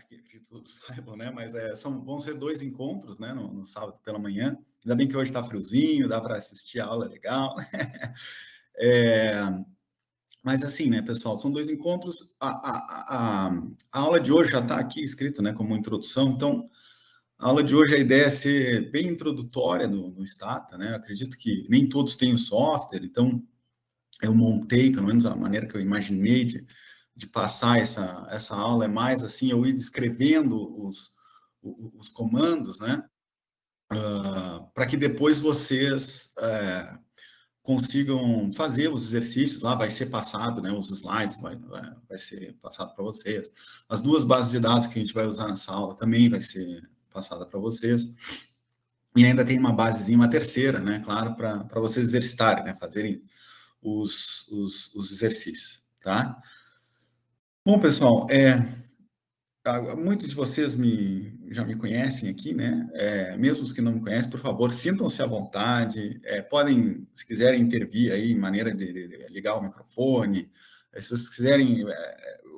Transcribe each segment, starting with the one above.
acho que todos saibam, né? Mas vão ser 2 encontros, né? No sábado pela manhã. Ainda bem que hoje está friozinho, dá para assistir a aula legal. É, mas assim, né, pessoal, são 2 encontros. A aula de hoje já está aqui escrito, né, como introdução. Então, a aula de hoje, a ideia é ser bem introdutória no Stata, né? Eu acredito que nem todos têm o software, então eu montei, pelo menos a maneira que eu imaginei de passar essa aula é mais assim, eu ir descrevendo os comandos, né? Para que depois vocês consigam fazer os exercícios lá, vai ser passado, né? Os slides vai ser passado para vocês. As 2 bases de dados que a gente vai usar nessa aula também vai ser passada para vocês. E ainda tem uma basezinha, uma terceira, né? Claro, para vocês exercitarem, né? Fazerem os exercícios, tá? Bom, pessoal, muitos de vocês já me conhecem aqui, né? Mesmo os que não me conhecem, por favor, sintam-se à vontade. Podem, se quiserem, intervir aí, maneira de ligar o microfone. Se vocês quiserem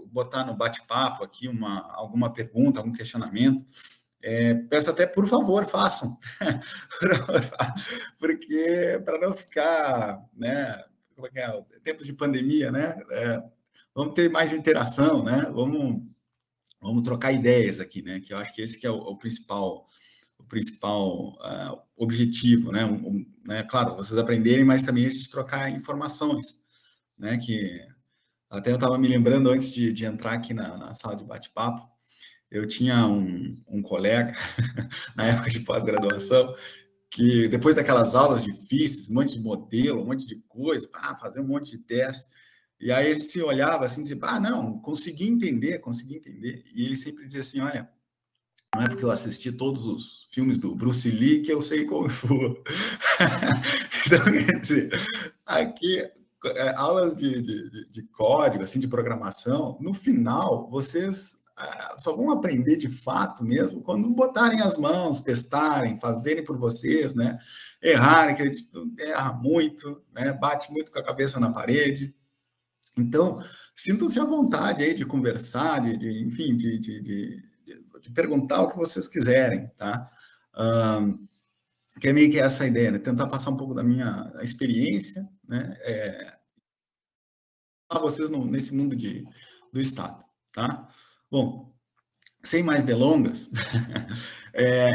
botar no bate-papo aqui alguma pergunta, algum questionamento, peço até, por favor, façam. Porque, para não ficar, né? Como é que é? Tempo de pandemia, né? Vamos ter mais interação, né? Vamos trocar ideias aqui, né? Que eu acho que esse que é o principal objetivo, né? Né? Claro, vocês aprenderem, mas também a gente trocar informações, né? Que até eu estava me lembrando antes de entrar aqui na sala de bate-papo, eu tinha um colega na época de pós-graduação que depois daquelas aulas difíceis, um monte de modelo, um monte de coisa, fazer um monte de teste. E aí ele se olhava assim, dizia, não, consegui entender. E ele sempre dizia assim, olha, não é porque eu assisti todos os filmes do Bruce Lee que eu sei Kung Fu. Então, quer dizer, aqui, aulas de código, assim, de programação, no final, vocês só vão aprender de fato mesmo quando botarem as mãos, testarem, fazerem por vocês, né? Errarem, que a gente erra muito, né? Bate muito com a cabeça na parede. Então, sintam-se à vontade aí de conversar, enfim, de perguntar o que vocês quiserem, tá? Que é meio que essa ideia, né? Tentar passar um pouco da minha experiência, né? A vocês nesse mundo do Estado, tá? Bom, sem mais delongas,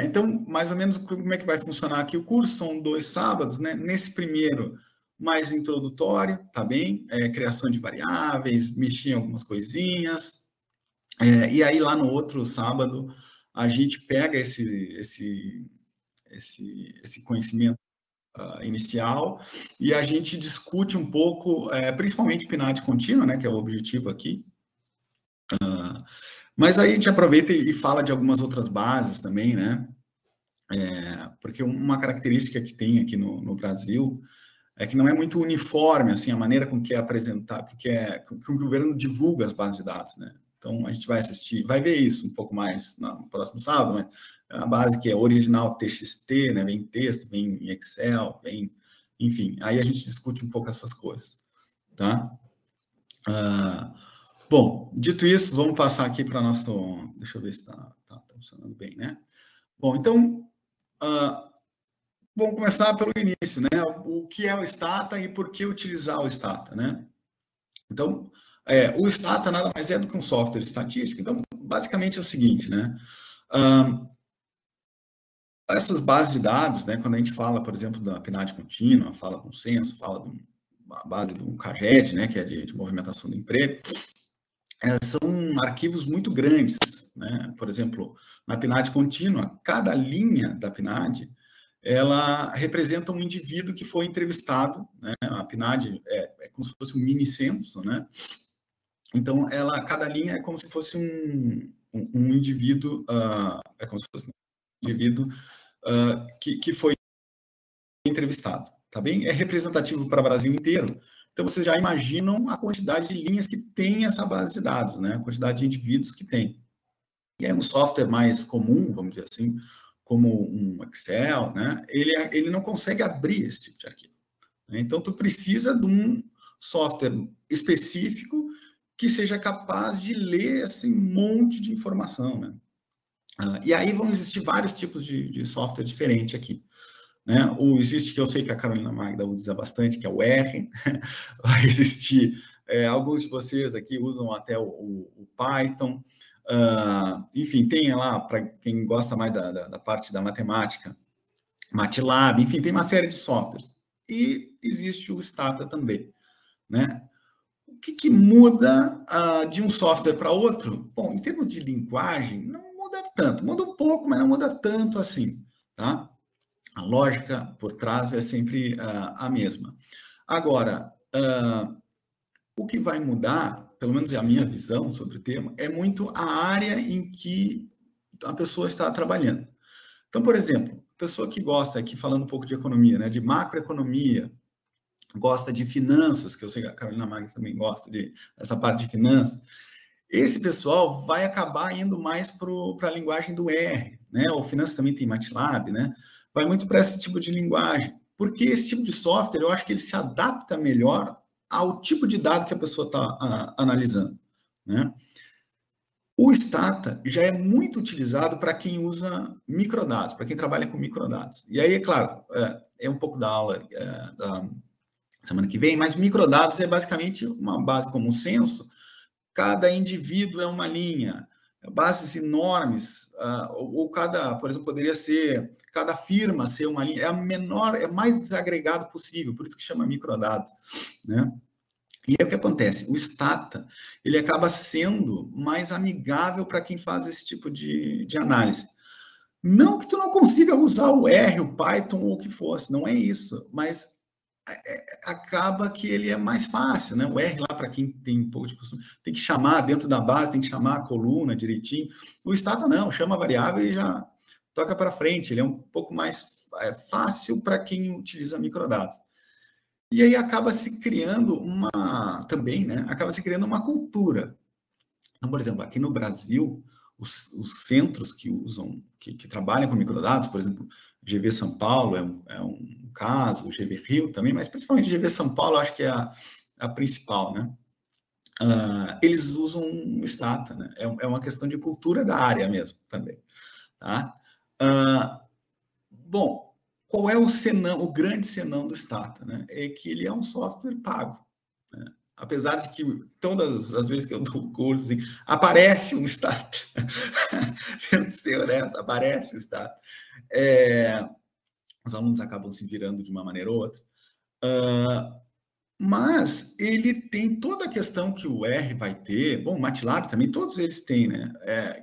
então, mais ou menos, como é que vai funcionar aqui o curso? São 2 sábados, né? Nesse primeiro, mais introdutório, tá bem? Criação de variáveis, mexer em algumas coisinhas. E aí, lá no outro sábado, a gente pega esse conhecimento inicial e a gente discute um pouco, principalmente PNAD contínua, né? Que é o objetivo aqui. Mas aí a gente aproveita e fala de algumas outras bases também, né? Porque uma característica que tem aqui no Brasil é que não é muito uniforme, assim, a maneira com que é apresentado, com que o governo divulga as bases de dados, né? Então, a gente vai assistir, vai ver isso um pouco mais no próximo sábado, mas a base que é original TXT, né? Vem texto, vem em Excel, enfim, aí a gente discute um pouco essas coisas, tá? Bom, dito isso, vamos passar aqui para nosso... Deixa eu ver se está funcionando bem, né? Bom, então, vamos começar pelo início, né? O que é o Stata e por que utilizar o Stata, né? Então, o Stata nada mais é do que um software estatístico. Então, basicamente é o seguinte, né? Essas bases de dados, né? Quando a gente fala, por exemplo, da PNAD contínua, fala do censo, fala de uma base do CAGED, né? Que é de movimentação do emprego, são arquivos muito grandes, né? Por exemplo, na PNAD contínua, cada linha da PNAD ela representa um indivíduo que foi entrevistado, né? A PNAD é como se fosse um mini censo, né? Então, cada linha é como se fosse um indivíduo, é como se fosse um indivíduo que foi entrevistado, tá bem? É representativo para o Brasil inteiro. Então, vocês já imaginam a quantidade de linhas que tem essa base de dados, né? A quantidade de indivíduos que tem. E aí, um software mais comum, vamos dizer assim, como um Excel, né? Ele não consegue abrir esse tipo de arquivo. Né? Então, tu precisa de um software específico que seja capaz de ler esse monte de informação, né? E aí vão existir vários tipos de software diferente aqui, né? Existe, que eu sei que a Carolina Magda usa bastante, que é o R. Vai existir, alguns de vocês aqui usam até o Python. Enfim, tem lá, para quem gosta mais da parte da matemática, MATLAB, enfim, tem uma série de softwares. E existe o Stata também, né? O que muda de um software para outro? Bom, em termos de linguagem, não muda tanto. Muda um pouco, mas não muda tanto assim, tá? A lógica por trás é sempre a mesma. Agora, o que vai mudar, pelo menos é a minha visão sobre o tema, é muito a área em que a pessoa está trabalhando. Então, por exemplo, pessoa que gosta, aqui falando um pouco de economia, né, de macroeconomia, gosta de finanças, que eu sei que a Carolina Magda também gosta dessa parte de finanças, esse pessoal vai acabar indo mais para a linguagem do R, né? O Finanças também tem MATLAB, né? Vai muito para esse tipo de linguagem, porque esse tipo de software, eu acho que ele se adapta melhor ao tipo de dado que a pessoa está analisando, né? O Stata já é muito utilizado para quem usa microdados, para quem trabalha com microdados. E aí, é claro, é um pouco da aula da semana que vem, mas microdados é basicamente uma base como um censo. Cada indivíduo é uma linha, bases enormes, ou cada, por exemplo, poderia ser cada firma ser uma linha, é a menor, é mais desagregado possível, por isso que chama microdado, né? E aí o que acontece? O Stata, ele acaba sendo mais amigável para quem faz esse tipo de análise. Não que tu não consiga usar o R, o Python ou o que fosse, não é isso, mas acaba que ele é mais fácil, né? O R lá, para quem tem um pouco de costume, tem que chamar dentro da base, tem que chamar a coluna direitinho. O Stata não, chama a variável e já toca para frente. Ele é um pouco mais fácil para quem utiliza microdados. E aí acaba se criando também, né? Acaba se criando uma cultura. Então, por exemplo, aqui no Brasil, os centros que usam, que trabalham com microdados, por exemplo, GV São Paulo é um caso, o GV Rio também, mas principalmente GV São Paulo, acho que é a principal, né? Eles usam um Stata, né? É uma questão de cultura da área mesmo também, tá? Bom, qual é o grande senão do Stata, né? É que ele é um software pago, né? Apesar de que todas as vezes que eu dou curso, assim, aparece um Stata. Tendo ser honesto, aparece o Stata. Os alunos acabam se virando de uma maneira ou outra. Mas ele tem toda a questão que o R vai ter, bom, o MATLAB também, todos eles têm, né?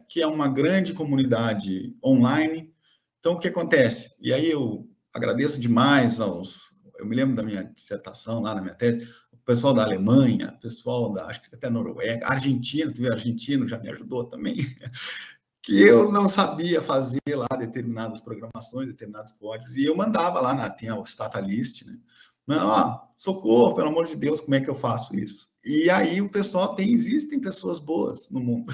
Que é uma grande comunidade online. Então, o que acontece? E aí eu agradeço demais eu me lembro da minha dissertação lá na minha tese, o pessoal da Alemanha, o pessoal acho que até Noruega, Argentina, tu viu, argentino já me ajudou também, que eu não sabia fazer lá determinadas programações, determinados códigos, e eu mandava lá tem o Statalist, né? Não, socorro, pelo amor de Deus, como é que eu faço isso? E aí o pessoal existem pessoas boas no mundo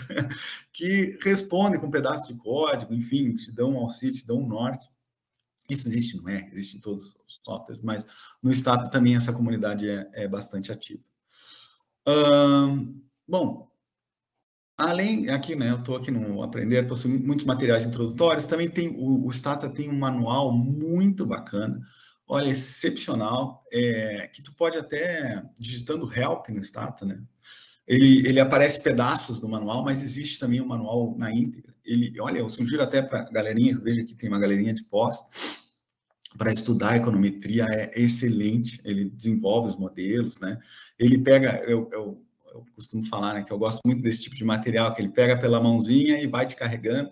que respondem com um pedaço de código, enfim, te dão um auxílio, te dão um norte. Isso existe no R, existe em todos os softwares, mas no Stata também essa comunidade é bastante ativa. Bom, além, aqui, né, eu estou aqui no Aprender, possui muitos materiais introdutórios, também tem, o Stata tem um manual muito bacana, olha, excepcional, que tu pode até, digitando help no Stata, né, ele aparece pedaços do manual, mas existe também um manual na íntegra. Olha, eu sugiro até para a galerinha, veja que tem uma galerinha de pós, para estudar econometria é excelente, ele desenvolve os modelos, né? Ele pega, eu costumo falar, né, que eu gosto muito desse tipo de material, que ele pega pela mãozinha e vai te carregando,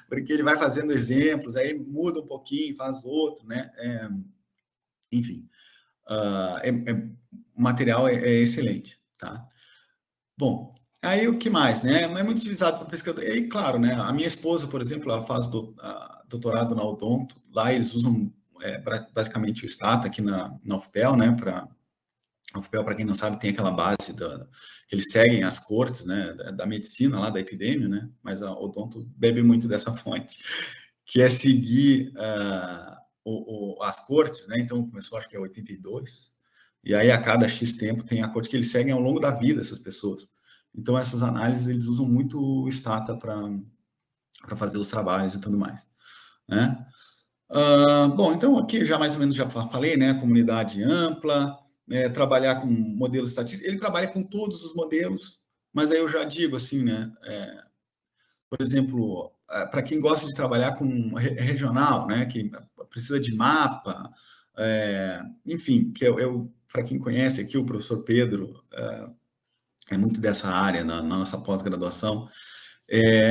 porque ele vai fazendo exemplos, aí muda um pouquinho, faz outro, né? Enfim, o material é excelente, tá? Bom, aí o que mais, né? É muito utilizado para pesquisador. E claro, né? A minha esposa, por exemplo, ela faz doutorado na Odonto. Lá eles usam basicamente o Stata aqui na UFPEL, né? A UFPEL, para quem não sabe, tem aquela base que eles seguem as cortes, né? Da medicina lá, da epidemia, né? Mas a Odonto bebe muito dessa fonte, que é seguir as cortes, né? Então começou, acho que é 82. E aí, a cada X tempo, tem a coisa que eles seguem ao longo da vida, essas pessoas. Então, essas análises, eles usam muito o Stata para fazer os trabalhos e tudo mais, né? Bom, então aqui já mais ou menos já falei, né? Comunidade ampla, trabalhar com modelos estatísticos. Ele trabalha com todos os modelos, mas aí eu já digo assim, né? Por exemplo, para quem gosta de trabalhar com regional, né? Que precisa de mapa, enfim, que para quem conhece aqui, o professor Pedro é muito dessa área na nossa pós-graduação.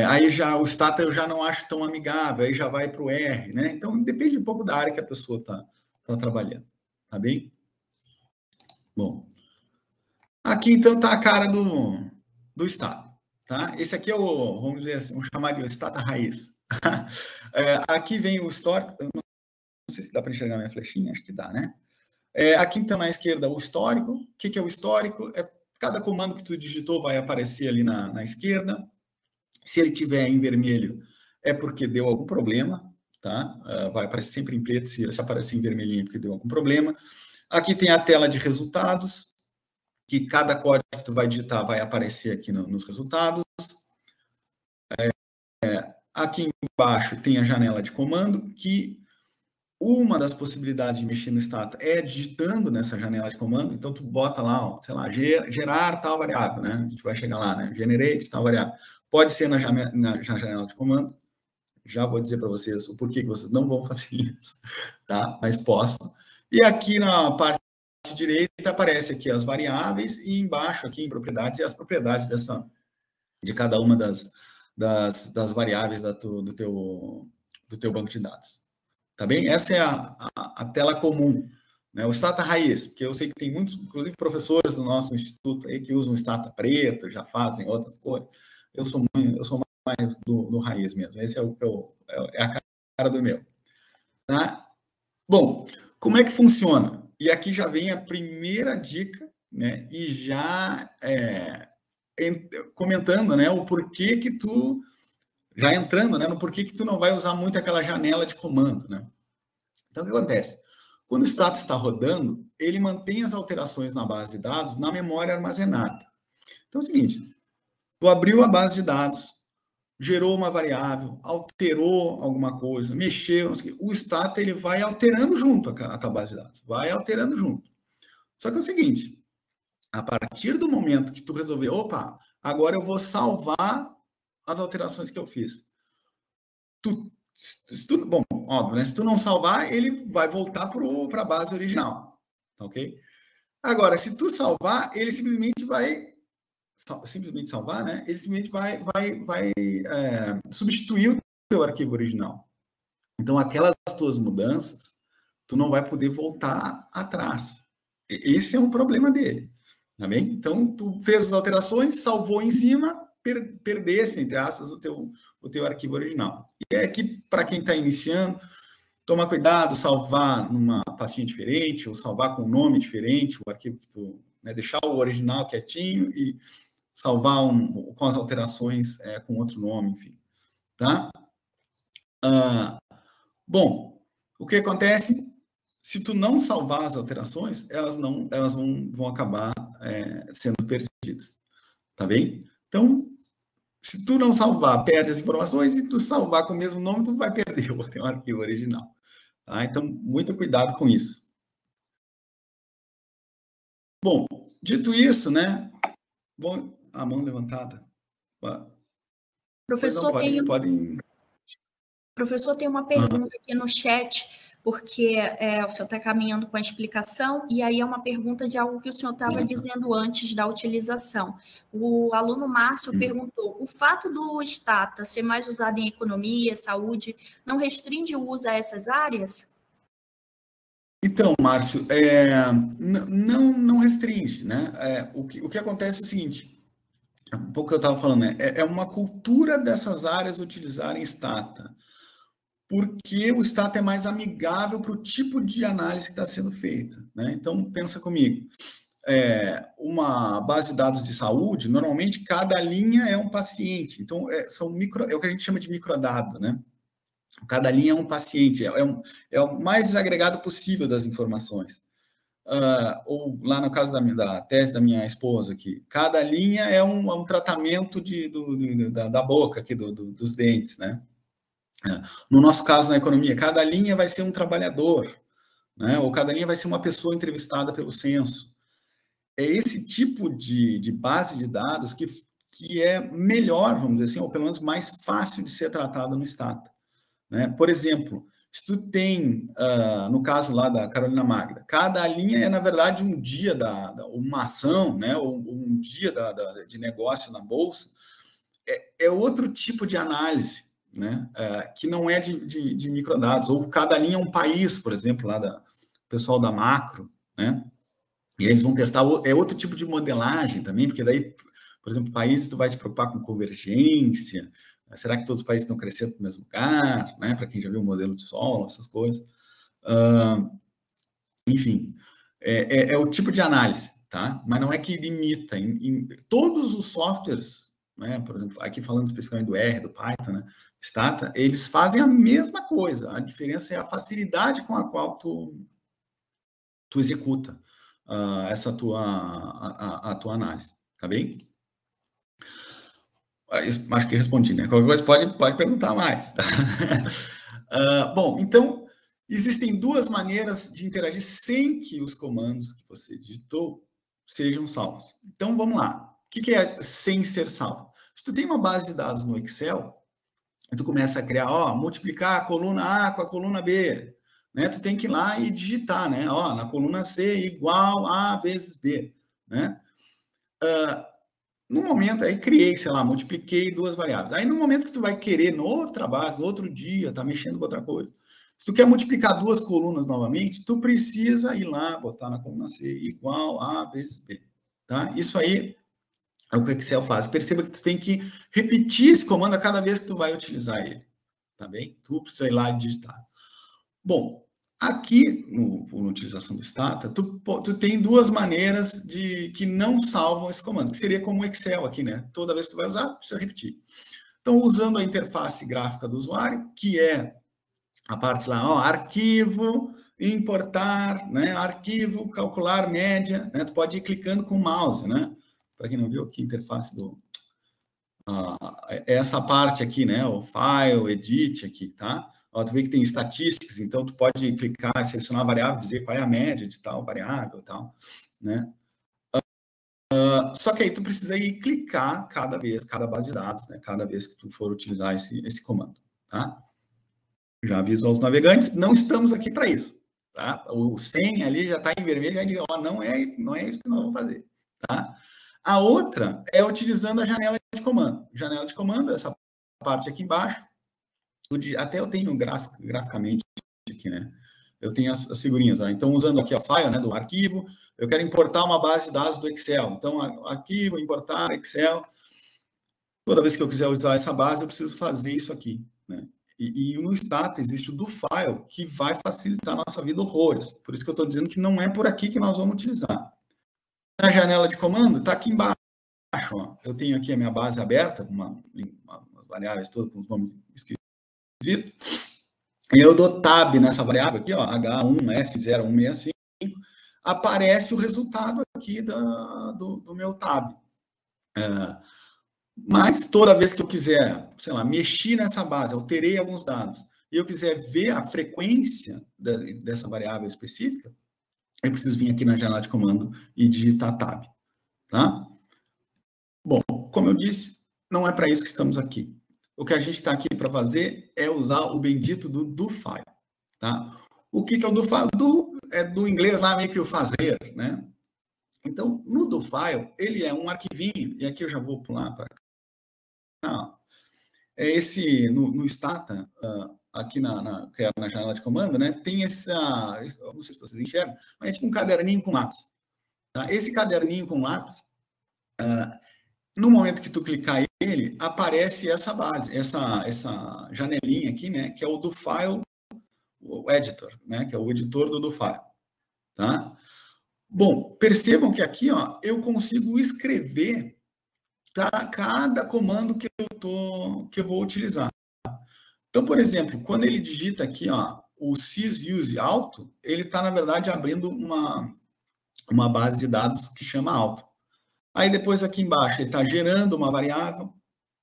Aí já o Stata eu já não acho tão amigável, aí já vai para o R, né? Então depende um pouco da área que a pessoa está trabalhando, tá bem? Bom, aqui então está a cara do Stata, tá? Esse aqui é o, vamos dizer assim, vamos chamar de Stata raiz. Aqui vem o histórico, eu não sei se dá para enxergar minha flechinha, acho que dá, né? Aqui então na esquerda o histórico. O que é o histórico? Cada comando que tu digitou vai aparecer ali na esquerda. Se ele tiver em vermelho, é porque deu algum problema, tá? Vai aparecer sempre em preto, se aparecer em vermelhinho, é porque deu algum problema. Aqui tem a tela de resultados, que cada código que tu vai digitar vai aparecer aqui nos resultados. Aqui embaixo tem a janela de comando, que uma das possibilidades de mexer no Stata é digitando nessa janela de comando. Então, tu bota lá, ó, sei lá, gerar tal variável, né? A gente vai chegar lá, né? Generate tal variável. Pode ser na janela de comando. Já vou dizer para vocês o porquê que vocês não vão fazer isso, tá? Mas posso. E aqui na parte direita aparece aqui as variáveis e embaixo aqui em propriedades e as propriedades de cada uma das variáveis do teu banco de dados. Tá bem? Essa é a tela comum, né? O Stata raiz, porque eu sei que tem muitos, inclusive professores do nosso instituto aí que usam Stata preto, já fazem outras coisas. Eu sou mais do raiz mesmo. Esse é a cara do meu. Tá? Bom, como é que funciona? E aqui já vem a primeira dica, né? E já comentando, né? O porquê que tu já entrando, né? No porquê que tu não vai usar muito aquela janela de comando, né? Então, o que acontece? Quando o Stata está rodando, ele mantém as alterações na base de dados na memória armazenada. Então, é o seguinte, tu abriu a base de dados, gerou uma variável, alterou alguma coisa, mexeu, o Stata ele vai alterando junto a tua base de dados, vai alterando junto. Só que é o seguinte, a partir do momento que tu resolver, opa, agora eu vou salvar as alterações que eu fiz. Bom, óbvio, né? Se tu não salvar, ele vai voltar para a base original, tá ok? Agora, se tu salvar, ele simplesmente vai salvar, né? Ele simplesmente vai substituir o teu arquivo original. Então, aquelas tuas mudanças, tu não vai poder voltar atrás. Esse é um problema dele, tá bem? Então, tu fez as alterações, salvou em cima, perdesse, entre aspas, o teu arquivo original. E é que, para quem está iniciando, toma cuidado, salvar numa pastinha diferente, ou salvar com um nome diferente, o arquivo que tu, né, deixar o original quietinho e salvar com as alterações com outro nome, enfim. Tá? Bom, o que acontece? Se tu não salvar as alterações, elas vão acabar sendo perdidas. Tá bem? Então, se tu não salvar, perde as informações, e tu salvar com o mesmo nome, tu vai perder o teu arquivo original. Tá? Então, muito cuidado com isso. Bom, dito isso, né? Bom, a mão levantada. Professor, podem... Professor, tem uma pergunta aqui no chat, porque o senhor está caminhando com a explicação, e aí é uma pergunta de algo que o senhor estava dizendo antes da utilização. O aluno Márcio perguntou, o fato do Stata ser mais usado em economia, saúde, não restringe o uso a essas áreas? Então, Márcio, não restringe, né? O que acontece é o seguinte, um pouco que eu estava falando, né? É uma cultura dessas áreas utilizarem Stata, porque o Stata é mais amigável para o tipo de análise que está sendo feita, né? Então, pensa comigo, uma base de dados de saúde, normalmente cada linha é um paciente, então é o que a gente chama de microdado, né? Cada linha é um paciente, é o mais desagregado possível das informações. ou lá no caso da tese da minha esposa aqui, cada linha é um tratamento da boca aqui, dos dentes, né? No nosso caso, na economia, cada linha vai ser um trabalhador, né? Ou cada linha vai ser uma pessoa entrevistada pelo censo. É esse tipo de base de dados que é melhor, vamos dizer assim, ou pelo menos mais fácil de ser tratado no Stata, né? Por exemplo, se tu tem, no caso lá da Carolina Magda, cada linha é, na verdade, um dia uma ação, né? Ou um dia de negócio na Bolsa, é outro tipo de análise, né? Que não é de microdados. Ou cada linha é um país, por exemplo, lá da pessoal da Macro, né? E eles vão testar, outro tipo de modelagem também, porque daí, por exemplo, países, tu vai te preocupar com convergência, será que todos os países estão crescendo no mesmo lugar, né? Para quem já viu o modelo de solo, essas coisas. Enfim, é o tipo de análise, tá? Mas não é que limita. Em todos os softwares, né? Por exemplo, aqui falando especificamente do R, do Python, né? Stata, eles fazem a mesma coisa. A diferença é a facilidade com a qual tu executa essa a tua análise, tá bem? Acho que respondi, né? Qualquer coisa pode perguntar mais. Tá? Bom, então, existem duas maneiras de interagir sem que os comandos que você digitou sejam salvos. Então, vamos lá. O que é sem ser salvo? Se tu tem uma base de dados no Excel, tu começa a criar, multiplicar a coluna A com a coluna B, né? Tu tem que ir lá e digitar, né? Na coluna C igual A vezes B, né? No momento, aí criei, sei lá, multipliquei duas variáveis. Aí no momento que tu vai querer, noutra base, no outro dia, tá mexendo com outra coisa. Se tu quer multiplicar duas colunas novamente, tu precisa ir lá, botar na coluna C igual A vezes B, tá? Isso aí é o que o Excel faz. Perceba que tu tem que repetir esse comando a cada vez que tu vai utilizar ele, tá bem? Tu precisa ir lá e digitar. Bom, aqui, na utilização do Stata, tu tem duas maneiras que não salvam esse comando, que seria como o Excel aqui, né? Toda vez que tu vai usar, precisa repetir. Então, usando a interface gráfica do usuário, que é a parte lá, arquivo, importar, né? Arquivo, calcular média, né? Tu pode ir clicando com o mouse, né? Para quem não viu aqui, interface essa parte aqui, né? O file, edit aqui, tá? Tu vê que tem estatísticas, então tu pode clicar, selecionar a variável, dizer qual é a média de tal variável e tal, né? Só que aí tu precisa ir clicar cada base de dados, né? Cada vez que tu for utilizar esse comando, tá? Já aviso aos navegantes, não estamos aqui para isso, tá? O 100 ali já está em vermelho, já diz, não é isso que nós vamos fazer, tá? A outra é utilizando a janela de comando. Janela de comando, essa parte aqui embaixo, até eu tenho graficamente aqui, né? Eu tenho as figurinhas, ó. Então, usando aqui a file, né, do arquivo, eu quero importar uma base de dados do Excel. Então, arquivo, importar, Excel. Toda vez que eu quiser usar essa base, eu preciso fazer isso aqui, né? E no Stata existe o do file, que vai facilitar a nossa vida horrores. Por isso que eu estou dizendo que não é por aqui que nós vamos utilizar. Na janela de comando, está aqui embaixo. Ó. Eu tenho aqui a minha base aberta, umas variáveis todas com os nomes esquisitos. E eu dou tab nessa variável aqui, ó, H1F0165, aparece o resultado aqui do meu tab. Mas toda vez que eu quiser, sei lá, mexer nessa base, alterei alguns dados, e eu quiser ver a frequência dessa variável específica, eu preciso vir aqui na janela de comando e digitar tab, tá? Bom, como eu disse, não é para isso que estamos aqui. O que a gente está aqui para fazer é usar o bendito do file, tá? O que é o do file? É do inglês lá meio que o fazer, né? Então, no do file, ele é um arquivinho, e aqui eu já vou pular para cá. É esse, no Stata, aqui na janela de comando, né? Tem essa, não sei se vocês enxergam, mas é tipo um caderninho com lápis. Tá? Esse caderninho com lápis, no momento que tu clicar ele, aparece essa base, essa janelinha aqui, né? Que é o do file, o editor, né? Que é o editor do file, tá? Bom, percebam que aqui, ó, eu consigo escrever, tá, cada comando que eu vou utilizar. Então, por exemplo, quando ele digita aqui, ó, o sysuse auto, ele está, na verdade, abrindo uma uma base de dados que chama auto. Aí depois aqui embaixo ele está gerando uma variável,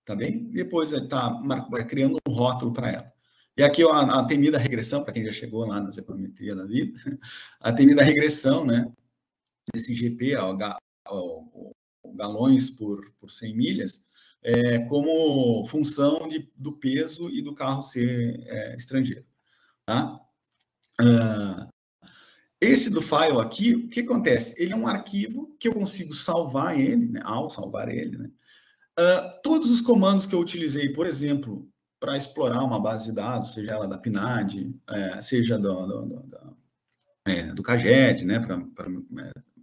tá bem? Depois ele está criando um rótulo para ela. E aqui a temida regressão, para quem já chegou lá na econometria da vida, a temida regressão, né? Esse GP, o galões por 100 milhas, como função do peso e do carro ser estrangeiro, tá? Esse do file aqui, o que acontece? Ele é um arquivo que eu consigo salvar ele, né? Ao salvar ele, né? Todos os comandos que eu utilizei, por exemplo, para explorar uma base de dados, seja ela da PNAD, seja do CAGED, né? Para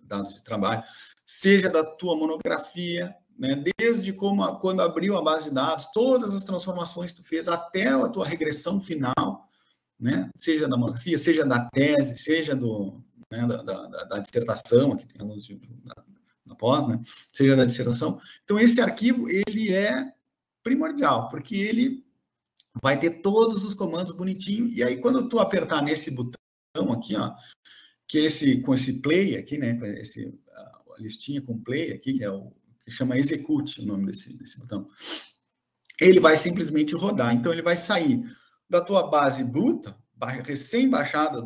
dados de trabalho, seja da tua monografia, né? Desde quando abriu a base de dados, todas as transformações que tu fez até a tua regressão final, né? Seja da monografia, seja da tese, seja da dissertação, aqui tem alguns na pós, né? Seja da dissertação. Então, esse arquivo, ele é primordial, porque ele vai ter todos os comandos bonitinho, e aí quando tu apertar nesse botão aqui, ó, que é com esse play aqui, né? A listinha com play aqui, que chama execute, o nome desse botão. Ele vai simplesmente rodar. Então, ele vai sair da tua base bruta, recém-baixada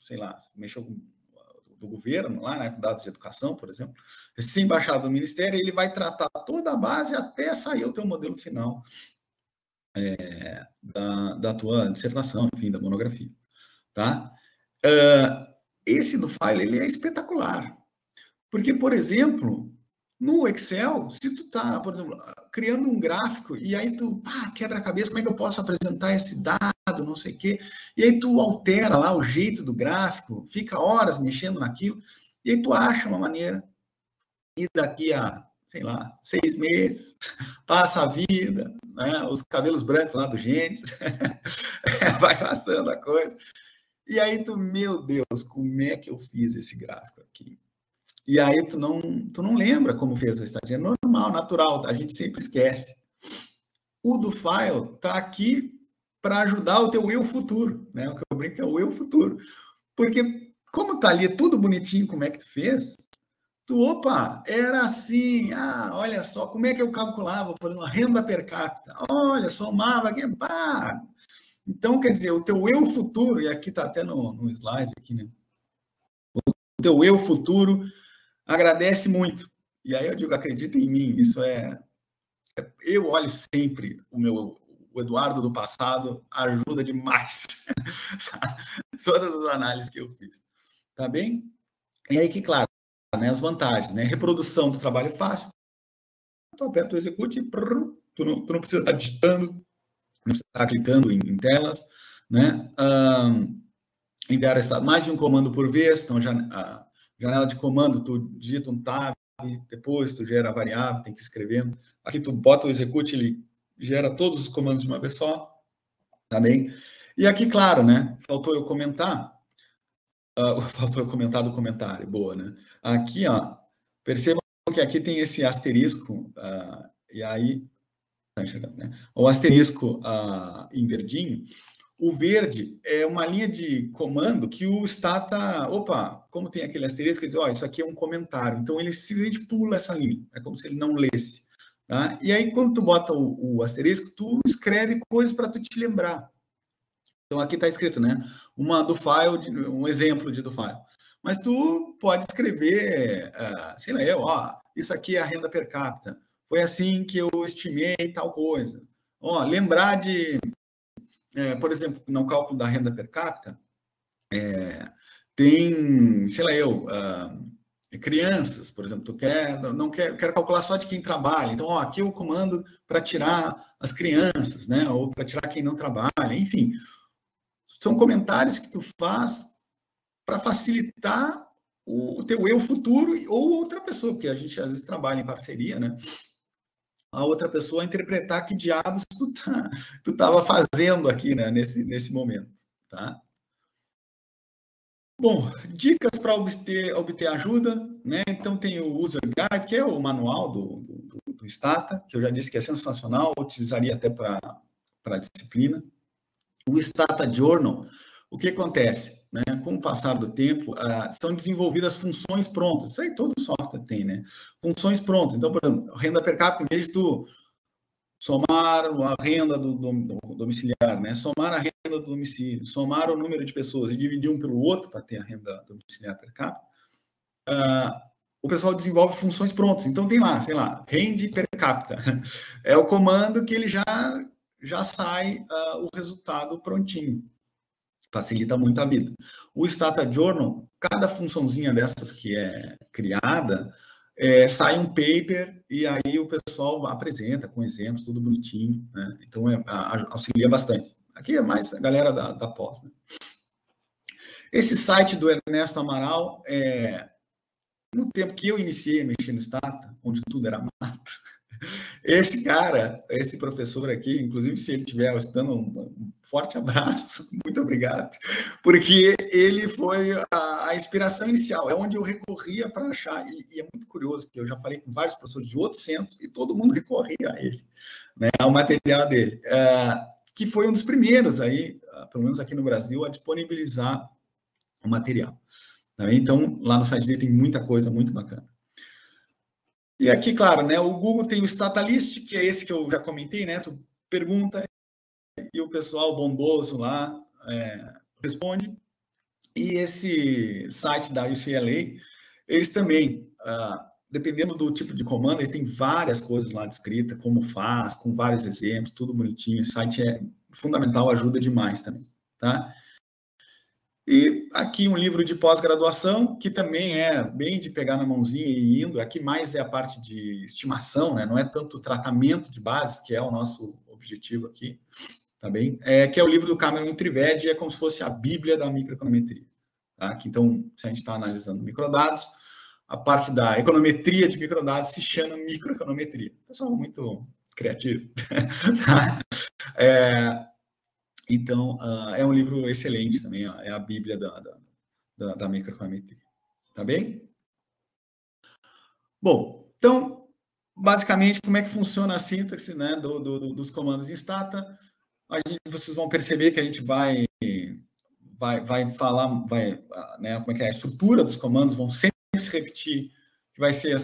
sei lá, mexeu com do governo lá, né, com dados de educação, por exemplo, recém-baixada do Ministério, ele vai tratar toda a base até sair o teu modelo final da tua dissertação, enfim, da monografia, tá? Esse do file, ele é espetacular, porque, por exemplo, no Excel, se tu tá, por exemplo, criando um gráfico e aí tu quebra a cabeça, como é que eu posso apresentar esse dado, não sei o quê, e aí tu altera lá o jeito do gráfico, fica horas mexendo naquilo, e aí tu acha uma maneira, e daqui a, sei lá, 6 meses, passa a vida, né, os cabelos brancos lá do Gênesis, vai passando a coisa, e aí tu, meu Deus, como é que eu fiz esse gráfico aqui? E aí tu não lembra como fez a estatística. É normal, natural, a gente sempre esquece. O do file está aqui para ajudar o teu eu futuro, né? O que eu brinco é o eu futuro. Porque como está ali tudo bonitinho, como é que tu fez, era assim, olha só, como é que eu calculava, por exemplo, a renda per capita, olha, somava aqui, Então, quer dizer, o teu eu futuro, e aqui está até no slide aqui, né? O teu eu futuro agradece muito. E aí eu digo, acredita em mim, isso eu olho sempre o Eduardo do passado ajuda demais. Todas as análises que eu fiz. Tá bem? E aí que, claro, né, as vantagens, né? Reprodução do trabalho fácil. Tu aperta o execute e tu não precisa estar digitando, não precisa estar clicando em telas, né? Enviar estado, mais de um comando por vez, então a janela de comando, tu digita um tab, depois tu gera a variável, tem que ir escrevendo. Aqui tu bota o execute, ele gera todos os comandos de uma vez só, tá bem? E aqui, claro, né? Faltou eu comentar do comentário, boa, né? Aqui, ó, percebam que aqui tem esse asterisco, e aí, tá enxergando, né? O asterisco em verdinho. O verde é uma linha de comando que o Stata, como tem aquele asterisco, ele diz, isso aqui é um comentário. Então, ele simplesmente pula essa linha. É como se ele não lesse. Tá? E aí, quando tu bota o asterisco, tu escreve coisas para tu te lembrar. Então, aqui está escrito, né? Um exemplo do file. Mas tu pode escrever, sei lá, isso aqui é a renda per capita. Foi assim que eu estimei tal coisa. Lembrar de... por exemplo, no cálculo da renda per capita, tem, sei lá, crianças, por exemplo, tu quero calcular só de quem trabalha. Então, aqui é o comando para tirar as crianças, né? Ou para tirar quem não trabalha, enfim. São comentários que tu faz para facilitar o teu eu futuro ou outra pessoa, porque a gente às vezes trabalha em parceria, né? A outra pessoa interpretar que diabos tu estava fazendo aqui, né, nesse momento, tá? Bom, dicas para obter ajuda, né? Então tem o User Guide, que é o manual do Stata, que eu já disse que é sensacional, utilizaria até para a disciplina. O Stata Journal, o que acontece? né, com o passar do tempo, são desenvolvidas funções prontas. Isso aí todo software tem, né? Funções prontas. Então, por exemplo, renda per capita, em vez de tu somar a renda do domiciliar, né? Somar a renda do domicílio, somar o número de pessoas e dividir um pelo outro para ter a renda domiciliar per capita, o pessoal desenvolve funções prontas. Então tem lá, sei lá, rende per capita. É o comando que ele já sai o resultado prontinho. Facilita muito a vida. O Stata Journal, cada funçãozinha dessas que é criada, sai um paper e aí o pessoal apresenta com exemplos, tudo bonitinho, né? Então auxilia bastante. Aqui é mais a galera da pós, né? Esse site do Ernesto Amaral, no tempo que eu iniciei a mexer no Stata, onde tudo era mato, esse cara, esse professor aqui, inclusive se ele estiver escutando, um forte abraço, muito obrigado, porque ele foi a inspiração inicial, é onde eu recorria para achar, e é muito curioso, porque eu já falei com vários professores de outros centros, e todo mundo recorria a ele, né, ao material dele, que foi um dos primeiros aí, pelo menos aqui no Brasil, a disponibilizar o material. Então, lá no site dele tem muita coisa muito bacana. E aqui, claro, né, o Google tem o Statalist, que é esse que eu já comentei, né? Tu pergunta e o pessoal bondoso lá responde. E esse site da UCLA, eles também, dependendo do tipo de comando, ele tem várias coisas lá descritas, como faz, com vários exemplos, tudo bonitinho. O site é fundamental, ajuda demais também, tá? E aqui um livro de pós-graduação, que também é bem de pegar na mãozinha e indo. Aqui mais é a parte de estimação, né? Não é tanto tratamento de bases, que é o nosso objetivo aqui, tá bem? Que é o livro do Cameron Trivedi, é como se fosse a Bíblia da microeconometria. Tá? Então, se a gente está analisando microdados, a parte da econometria de microdados se chama microeconometria. Pessoal muito criativo. Tá? Então, é um livro excelente também, é a Bíblia da microeconometria. Tá bem? Bom, então, basicamente, como é que funciona a sintaxe, né, dos comandos em Stata? Vocês vão perceber que a gente vai falar, né, como é que é a estrutura dos comandos, vão sempre se repetir, que vai ser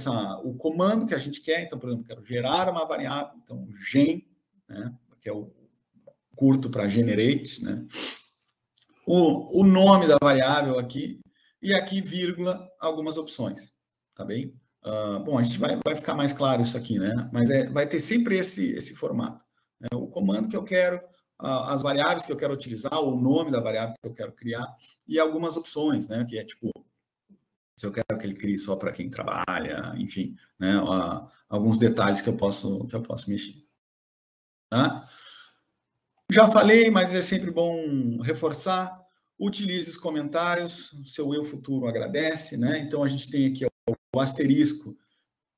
o comando que a gente quer. Então, por exemplo, quero gerar uma variável, então, gen, né, que é o curto para generate, né? O nome da variável aqui, e aqui, vírgula, algumas opções, tá bem? Bom, a gente vai ficar mais claro isso aqui, né? Mas vai ter sempre esse formato, né? O comando que eu quero, as variáveis que eu quero utilizar, o nome da variável que eu quero criar, e algumas opções, né? Que é tipo, se eu quero que ele crie só para quem trabalha, enfim, né? Alguns detalhes que eu posso mexer, tá? Já falei, mas é sempre bom reforçar. Utilize os comentários, seu eu futuro agradece, né? Então, a gente tem aqui o asterisco,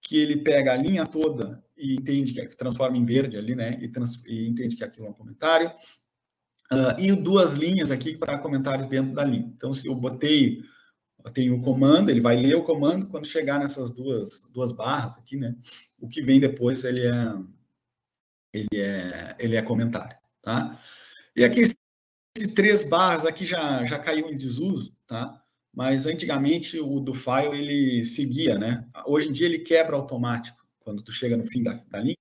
que ele pega a linha toda e entende que transforma em verde ali, né? E entende que aquilo é um comentário. E duas linhas aqui para comentários dentro da linha. Então, se eu tenho o comando, ele vai ler o comando, quando chegar nessas duas barras aqui, né? O que vem depois, ele é comentário. Tá? E aqui, esse 3 barras aqui já caiu em desuso, tá? Mas antigamente o do file ele seguia, né? Hoje em dia ele quebra automático quando tu chega no fim da linha.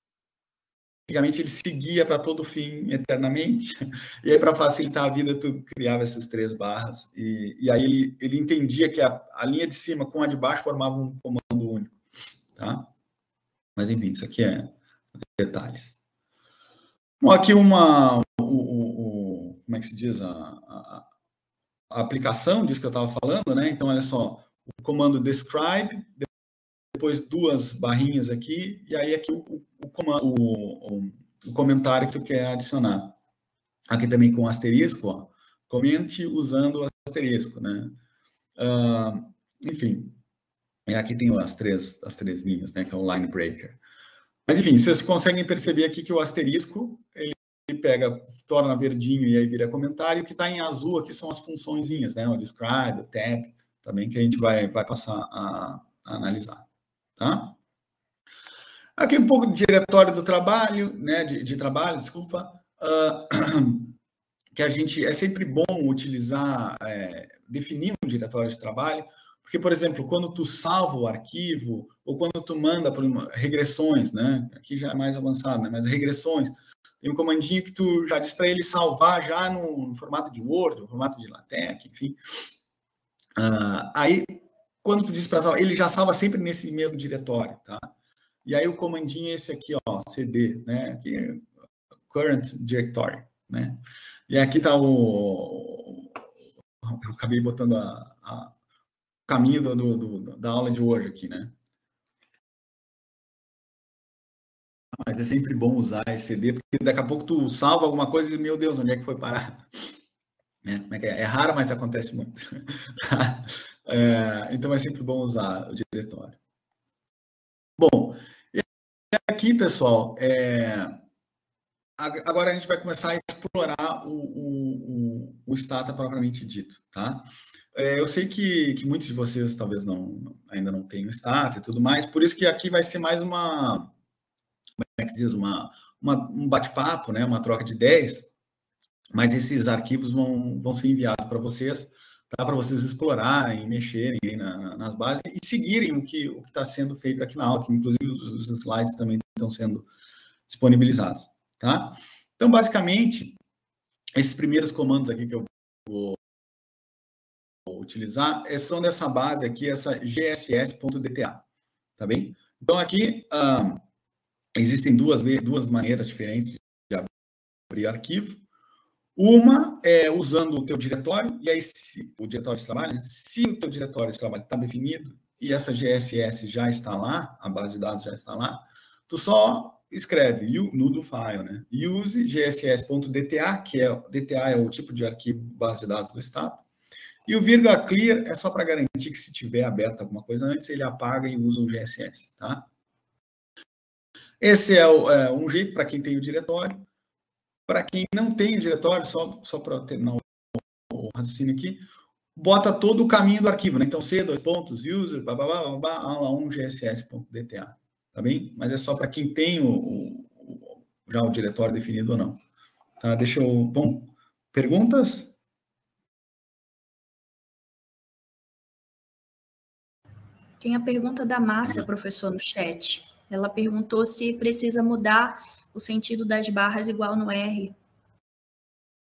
Antigamente ele seguia para todo fim eternamente. E aí, para facilitar a vida, tu criava essas 3 barras. E aí ele entendia que a linha de cima com a de baixo formavam um comando único, tá? Mas enfim, isso aqui é detalhes. Bom, aqui como é que se diz, a aplicação disso que eu estava falando, né? Então, olha só, o comando describe, depois 2 barrinhas aqui, e aí aqui o comentário que tu quer adicionar. Aqui também com asterisco, ó, comente usando o asterisco, né? Enfim, aqui tem as três linhas, né? Que é o line breaker. Mas, enfim, vocês conseguem perceber aqui que o asterisco, ele pega, torna verdinho e aí vira comentário. O que está em azul aqui são as funçõezinhas, né? O describe, o tab, também, que a gente vai passar a analisar, tá? Aqui um pouco de diretório do trabalho, né? De trabalho, desculpa. que a gente é sempre bom utilizar, definir um diretório de trabalho, porque, por exemplo, quando tu salva o arquivo, ou quando tu manda por regressões, né? Aqui já é mais avançado, né? Mas regressões, tem um comandinho que tu já diz para ele salvar já no formato de Word, no formato de LaTeX, enfim. Aí, quando tu diz para salvar, ele já salva sempre nesse mesmo diretório, tá? E aí o comandinho é esse aqui, ó, CD, né? Aqui é Current Directory, né? E aqui está eu acabei botando o caminho da aula de hoje aqui, né? Mas é sempre bom usar esse CD, porque daqui a pouco tu salva alguma coisa e, meu Deus, onde é que foi parar? É raro, mas acontece muito. Então é sempre bom usar o diretório. Bom, e aqui, pessoal, agora a gente vai começar a explorar o Stata propriamente dito, tá? Eu sei que muitos de vocês talvez ainda não tenham Stata e tudo mais, por isso que aqui vai ser mais como é que se diz, um bate-papo, né? Uma troca de ideias, mas esses arquivos vão ser enviados para vocês, tá? Para vocês explorarem, mexerem aí nas bases e seguirem o que está sendo feito aqui na aula, que inclusive os slides também estão sendo disponibilizados, tá? Então, basicamente, esses primeiros comandos aqui que eu vou utilizar são dessa base aqui, essa gss.dta, tá bem? Então, aqui existem duas maneiras diferentes de abrir arquivo. Uma é usando o teu diretório, e aí o diretório de trabalho, né? Se o teu diretório de trabalho está definido e essa GSS já está lá, a base de dados já está lá, tu só escreve no do file, né? Use gss.dta, que DTA é o tipo de arquivo base de dados do Stata, e o vírgula clear é só para garantir que se tiver aberto alguma coisa antes, ele apaga e usa o GSS, tá? Esse é um jeito para quem tem o diretório. Para quem não tem o diretório, só para terminar o raciocínio aqui, bota todo o caminho do arquivo, né? Então, c:/user, aula1 gss.dta, tá bem? Mas é só para quem tem já o diretório definido ou não. Tá? Bom, perguntas? Tem a pergunta da Márcia, professor, no chat. Ela perguntou se precisa mudar o sentido das barras igual no R.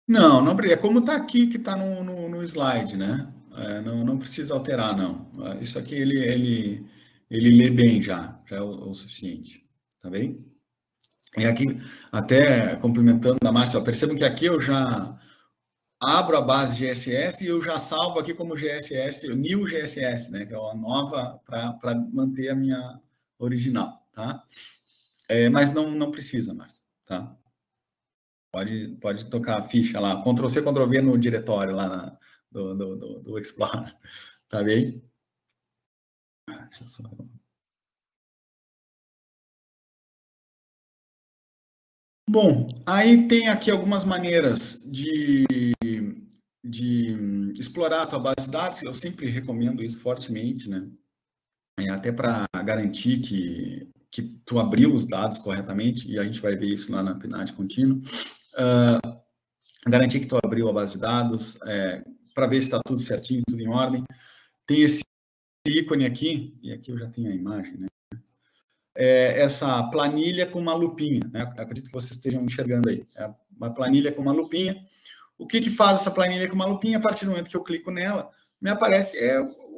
Não é como está aqui, que está no slide, né? Não precisa alterar, não. Isso aqui ele lê bem já é o suficiente, tá bem? E aqui, até complementando a Márcia, percebam que aqui eu já abro a base GSS e eu já salvo aqui como GSS, o new GSS, né? Que é uma nova para manter a minha original, tá? Mas não precisa, Márcia, tá? Pode tocar a ficha lá, Ctrl+C, Ctrl+V no diretório lá do Explorer, tá bem? Deixa eu só... Bom, aí tem aqui algumas maneiras de explorar a tua base de dados. Eu sempre recomendo isso fortemente, né? Até para garantir que tu abriu os dados corretamente, e a gente vai ver isso lá na PNAD contínua. Garantir que tu abriu a base de dados, para ver se está tudo certinho, tudo em ordem. Tem esse ícone aqui, e aqui eu já tenho a imagem, né? Essa planilha com uma lupinha, né? Acredito que vocês estejam enxergando aí. É uma planilha com uma lupinha. O que faz essa planilha com uma lupinha? A partir do momento que eu clico nela, me aparece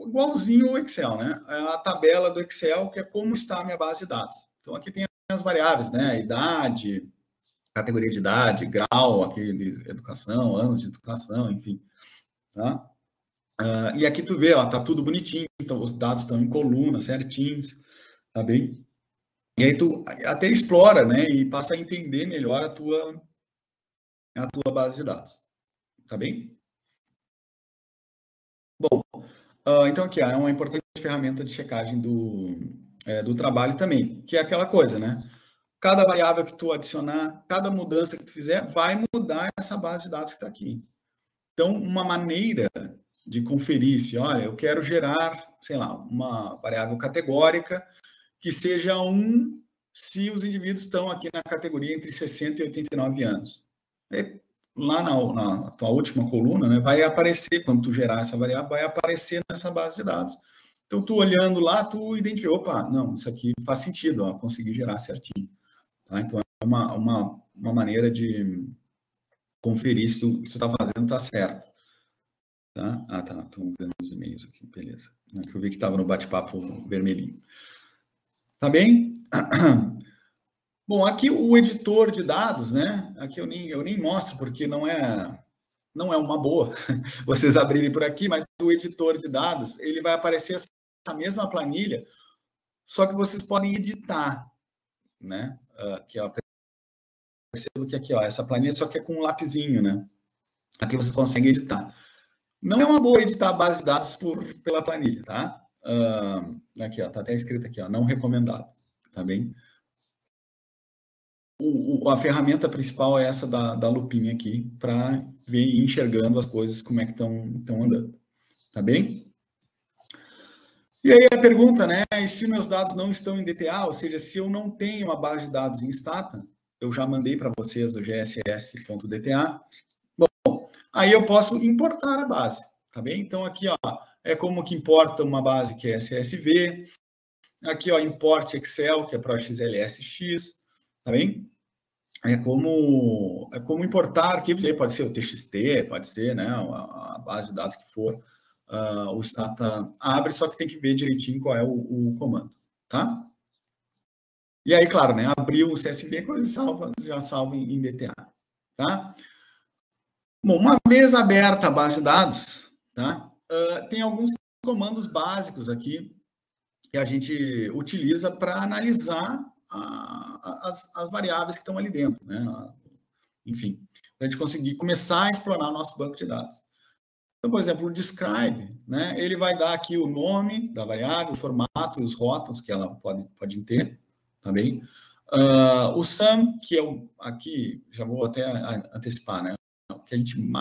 igualzinho o Excel, né? É a tabela do Excel, que é como está a minha base de dados. Então, aqui tem as variáveis, né? Idade, categoria de idade, grau aqui de educação, anos de educação, enfim. Tá? E aqui tu vê, ó, tá tudo bonitinho, então os dados estão em coluna, certinhos, tá bem? E aí tu até explora, né, e passa a entender melhor a tua base de dados, tá bem? Bom, então aqui é uma importante ferramenta de checagem do trabalho também, que é aquela coisa, né? Cada variável que tu adicionar, cada mudança que tu fizer, vai mudar essa base de dados que está aqui. Então, uma maneira de conferir se, olha, eu quero gerar, sei lá, uma variável categórica que seja 1 se os indivíduos estão aqui na categoria entre 60 e 89 anos. lá na tua última coluna, né, vai aparecer, quando tu gerar essa variável, vai aparecer nessa base de dados. Então, tu olhando lá, tu identifica, opa, não, isso aqui faz sentido, ó, consegui gerar certinho. Tá? Então, é uma maneira de conferir se o que tu está fazendo está certo. Tá? Ah, tá, estão vendo os e-mails aqui, beleza. Que eu vi que estava no bate-papo vermelhinho. Tá bem? Bom, aqui o editor de dados, né? Aqui eu nem mostro, porque não é uma boa vocês abrirem por aqui, mas o editor de dados, ele vai aparecer essa mesma planilha, só que vocês podem editar, né? Aqui, ó, percebo que aqui, ó, essa planilha só que é com um lapisinho, né? Aqui vocês conseguem editar. Não é uma boa editar a base de dados pela planilha, tá? Aqui, ó, tá até escrito aqui, ó, não recomendado, tá bem? A ferramenta principal é essa da lupinha aqui, para ver e enxergando as coisas, como é que estão andando. Tá bem? E aí a pergunta, né? Se meus dados não estão em DTA, ou seja, se eu não tenho uma base de dados em Stata, eu já mandei para vocês o gss.dta. Bom, aí eu posso importar a base, tá bem? Então aqui, ó, é como que importa uma base que é CSV. Aqui, ó, import Excel, que é para XLSX, tá bem? É como importar arquivos, aí pode ser o TXT, pode ser, né, a base de dados que for, o Stata abre, só que tem que ver direitinho qual é o comando, tá? E aí, claro, né, abriu o CSV, coisa salva, já salva em DTA, tá? Bom, uma vez aberta a base de dados, tá? Tem alguns comandos básicos aqui que a gente utiliza para analisar as variáveis que estão ali dentro, né? Enfim, para a gente conseguir começar a explorar o nosso banco de dados. Então, por exemplo, o describe, né? Ele vai dar aqui o nome da variável, o formato, os rótulos que ela pode ter, tá bem? O sum, que é aqui, já vou até antecipar, né?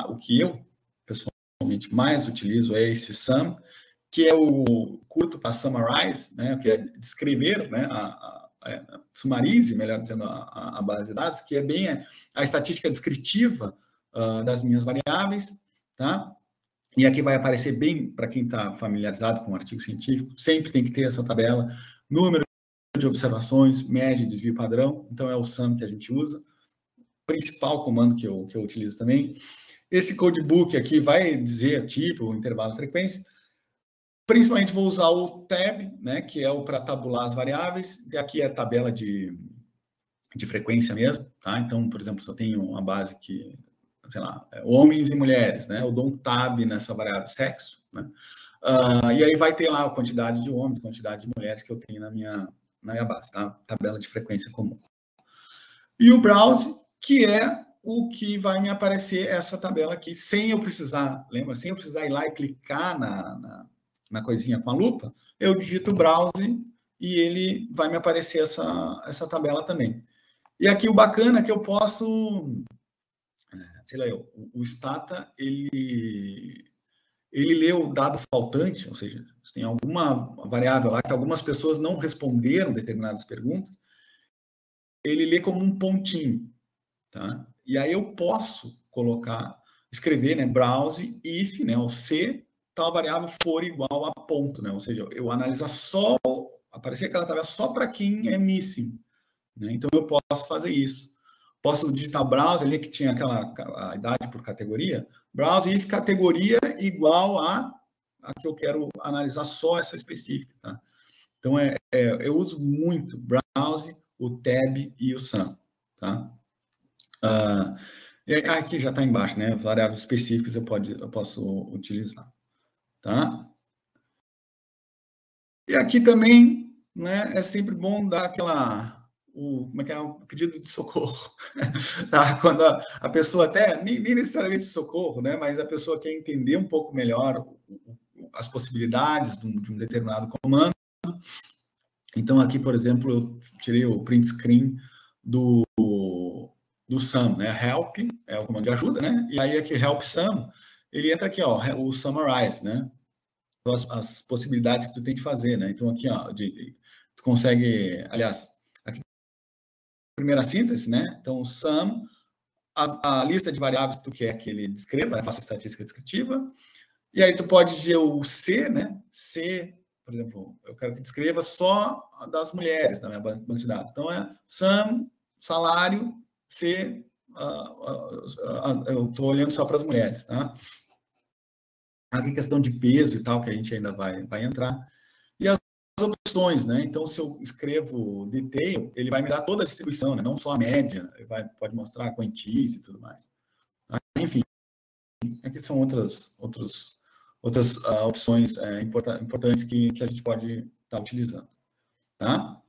O que eu, pessoalmente, mais utilizo é esse sum, que é o curto para summarize, né? Que é descrever, né? Summarize, melhor dizendo, a base de dados, que é bem a estatística descritiva das minhas variáveis, tá? E aqui vai aparecer bem, para quem está familiarizado com o artigo científico, sempre tem que ter essa tabela, número de observações, média, desvio padrão, então é o SUM que a gente usa. Principal comando que eu utilizo também. Esse codebook aqui vai dizer tipo, intervalo, frequência. Principalmente vou usar o tab, né, que é o para tabular as variáveis, e aqui é a tabela de frequência mesmo, tá? Então, por exemplo, se eu tenho uma base que, sei lá, homens e mulheres, né? Eu dou um tab nessa variável sexo, né? E aí vai ter lá a quantidade de homens, quantidade de mulheres que eu tenho na minha base, tá? Tabela de frequência comum. E o browse, que é o que vai me aparecer essa tabela aqui, sem eu precisar, lembra? Sem eu precisar ir lá e clicar na coisinha com a lupa, eu digito browse e ele vai me aparecer essa tabela também. E aqui o bacana é que eu posso, sei lá, o Stata, ele lê o dado faltante, ou seja, se tem alguma variável lá que algumas pessoas não responderam determinadas perguntas, ele lê como um pontinho, tá? E aí eu posso escrever, né, browse if, né, o se tal variável for igual a ponto, né? Ou seja, eu analisar só, aparecer aquela tabela só para quem é missing, né? Então eu posso fazer isso. Posso digitar browse ali que tinha a idade por categoria, browse if categoria igual a que eu quero analisar só essa específica, tá? Então eu uso muito browse, o tab e o sum, tá? Aqui já está embaixo, né? Variáveis específicas eu posso utilizar, tá? E aqui também, né? É sempre bom dar como é que é? O pedido de socorro, tá? Quando a pessoa até, nem necessariamente socorro, né? Mas a pessoa quer entender um pouco melhor as possibilidades de um determinado comando. Então, aqui, por exemplo, eu tirei o print screen do sum, né? Help é o comando de ajuda, né? E aí aqui help sum, ele entra aqui, ó, o summarize, né? Então, as possibilidades que tu tem de fazer, né? Então aqui, ó, tu consegue, aliás, aqui primeira síntese, né? Então sum a lista de variáveis que tu quer que ele descreva, faça estatística descritiva. E aí tu pode dizer o C, né? C, por exemplo, eu quero que descreva só das mulheres na minha banco de dados. Então, SAM, salário, C, eu estou olhando só para as mulheres, tá? Aqui questão de peso e tal, que a gente ainda vai entrar. E as opções, né? Então, se eu escrevo detail, ele vai me dar toda a distribuição, né? Não só a média, ele pode mostrar a quantize e tudo mais. Tá? Enfim, aqui são outras opções importantes que a gente pode estar utilizando. Tá?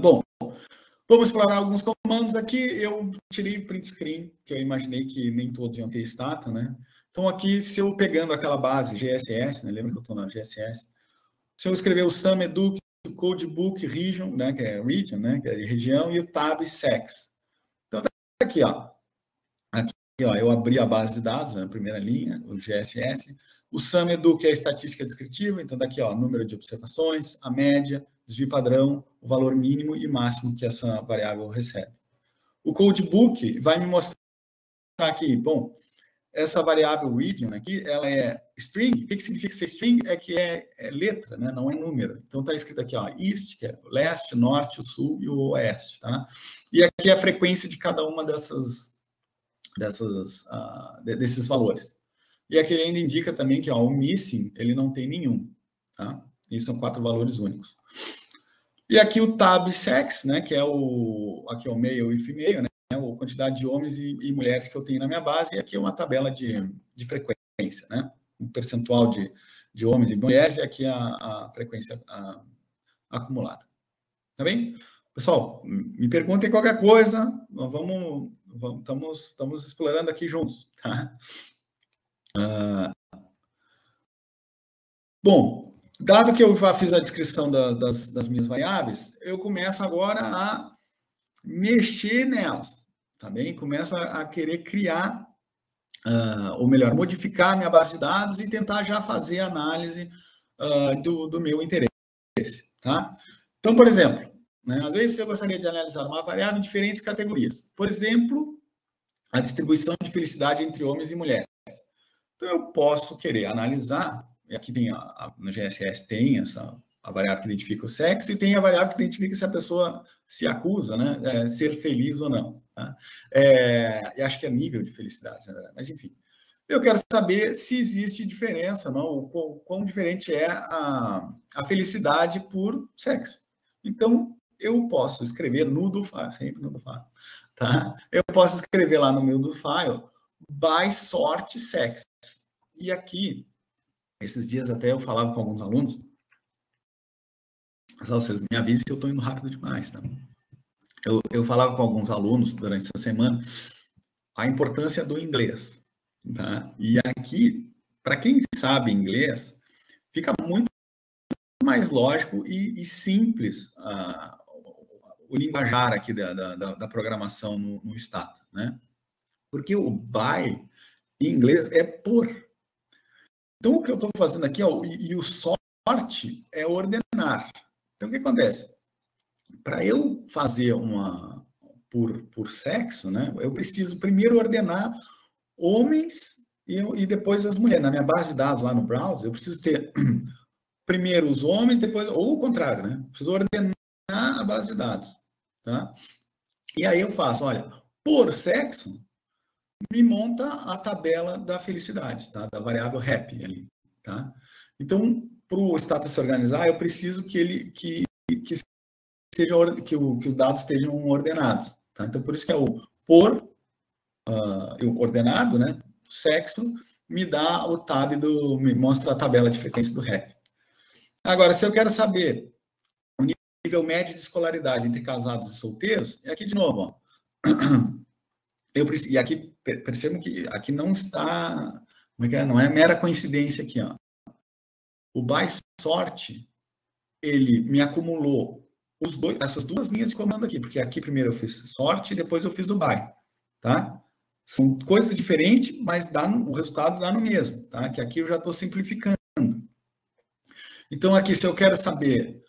Bom, vamos explorar alguns comandos aqui. Eu tirei print screen, que eu imaginei que nem todos iam ter stata, né? Então, aqui, se eu pegando aquela base GSS, né? Lembra que eu estou na GSS? Se eu escrever o SAM Educ, o Codebook Region, né? Que é region, né? Que é de região, e o tab sex. Então, tá aqui, ó. Aqui, ó, eu abri a base de dados, na primeira linha, o GSS. O SAM Educ é a estatística descritiva, então daqui, ó, número de observações, a média, desvio padrão, o valor mínimo e máximo que essa variável recebe. O Codebook vai me mostrar aqui, bom, essa variável region aqui, ela é string. O que significa ser string? É que é letra, né? Não é número. Então, está escrito aqui, ó, east, que é o leste, o norte, o sul e o oeste, tá? E aqui a frequência de cada uma desses valores. E aqui ele ainda indica também que, ó, o missing, ele não tem nenhum, tá? E são 4 valores únicos. E aqui o tab sex, né? Que é aqui é o male e female, né? A quantidade de homens e mulheres que eu tenho na minha base, e aqui é uma tabela de frequência, né? Um percentual de homens e mulheres, e aqui a frequência acumulada. Tá bem? Pessoal, me perguntem qualquer coisa, nós estamos explorando aqui juntos, tá? Bom, dado que eu já fiz a descrição das minhas variáveis, eu começo agora a mexer nelas. Tá bem? Começa a querer criar, ou melhor, modificar a minha base de dados e tentar já fazer a análise do meu interesse. Tá? Então, por exemplo, né, às vezes eu gostaria de analisar uma variável em diferentes categorias. Por exemplo, a distribuição de felicidade entre homens e mulheres. Então, eu posso querer analisar, e aqui tem no GSS tem a variável que identifica o sexo e tem a variável que identifica se a pessoa se acusa, né, ser feliz ou não. Tá? Eu acho que é nível de felicidade, né? Mas enfim. Eu quero saber se existe diferença, não? Quão diferente é a felicidade por sexo. Então, eu posso escrever no do file, sempre no do file, tá? Eu posso escrever lá no meu do file by sort sex. E aqui, esses dias até eu falava com alguns alunos, vocês me avisem se eu estou indo rápido demais, tá? Eu falava com alguns alunos durante essa semana a importância do inglês, tá? E aqui, para quem sabe inglês, fica muito mais lógico e simples o linguajar aqui da programação no Stata, né? Porque o by em inglês é por. Então, o que eu estou fazendo aqui, ó, e o sort é ordenar. Então, o que acontece? Para eu fazer uma por sexo, né, eu preciso primeiro ordenar homens e depois as mulheres. Na minha base de dados lá no browser, eu preciso ter primeiro os homens, depois, ou o contrário, né? Preciso ordenar a base de dados, tá? E aí eu faço, olha, por sexo, me monta a tabela da felicidade, tá? Da variável happy ali, tá? Então, para o Stata se organizar, eu preciso que os dados estejam ordenados, tá? Então, por isso que é o por ordenado, né? Sexo me dá o tab me mostra a tabela de frequência do happy. Agora, se eu quero saber o nível médio de escolaridade entre casados e solteiros, é aqui de novo, ó. E aqui, percebam que aqui não está, não é mera coincidência aqui, ó. O by sort, ele me acumulou essas duas linhas de comando aqui, porque aqui primeiro eu fiz sort e depois eu fiz o by, tá? São coisas diferentes, mas o resultado dá no mesmo, tá? Que aqui eu já estou simplificando. Então, aqui, se eu quero saber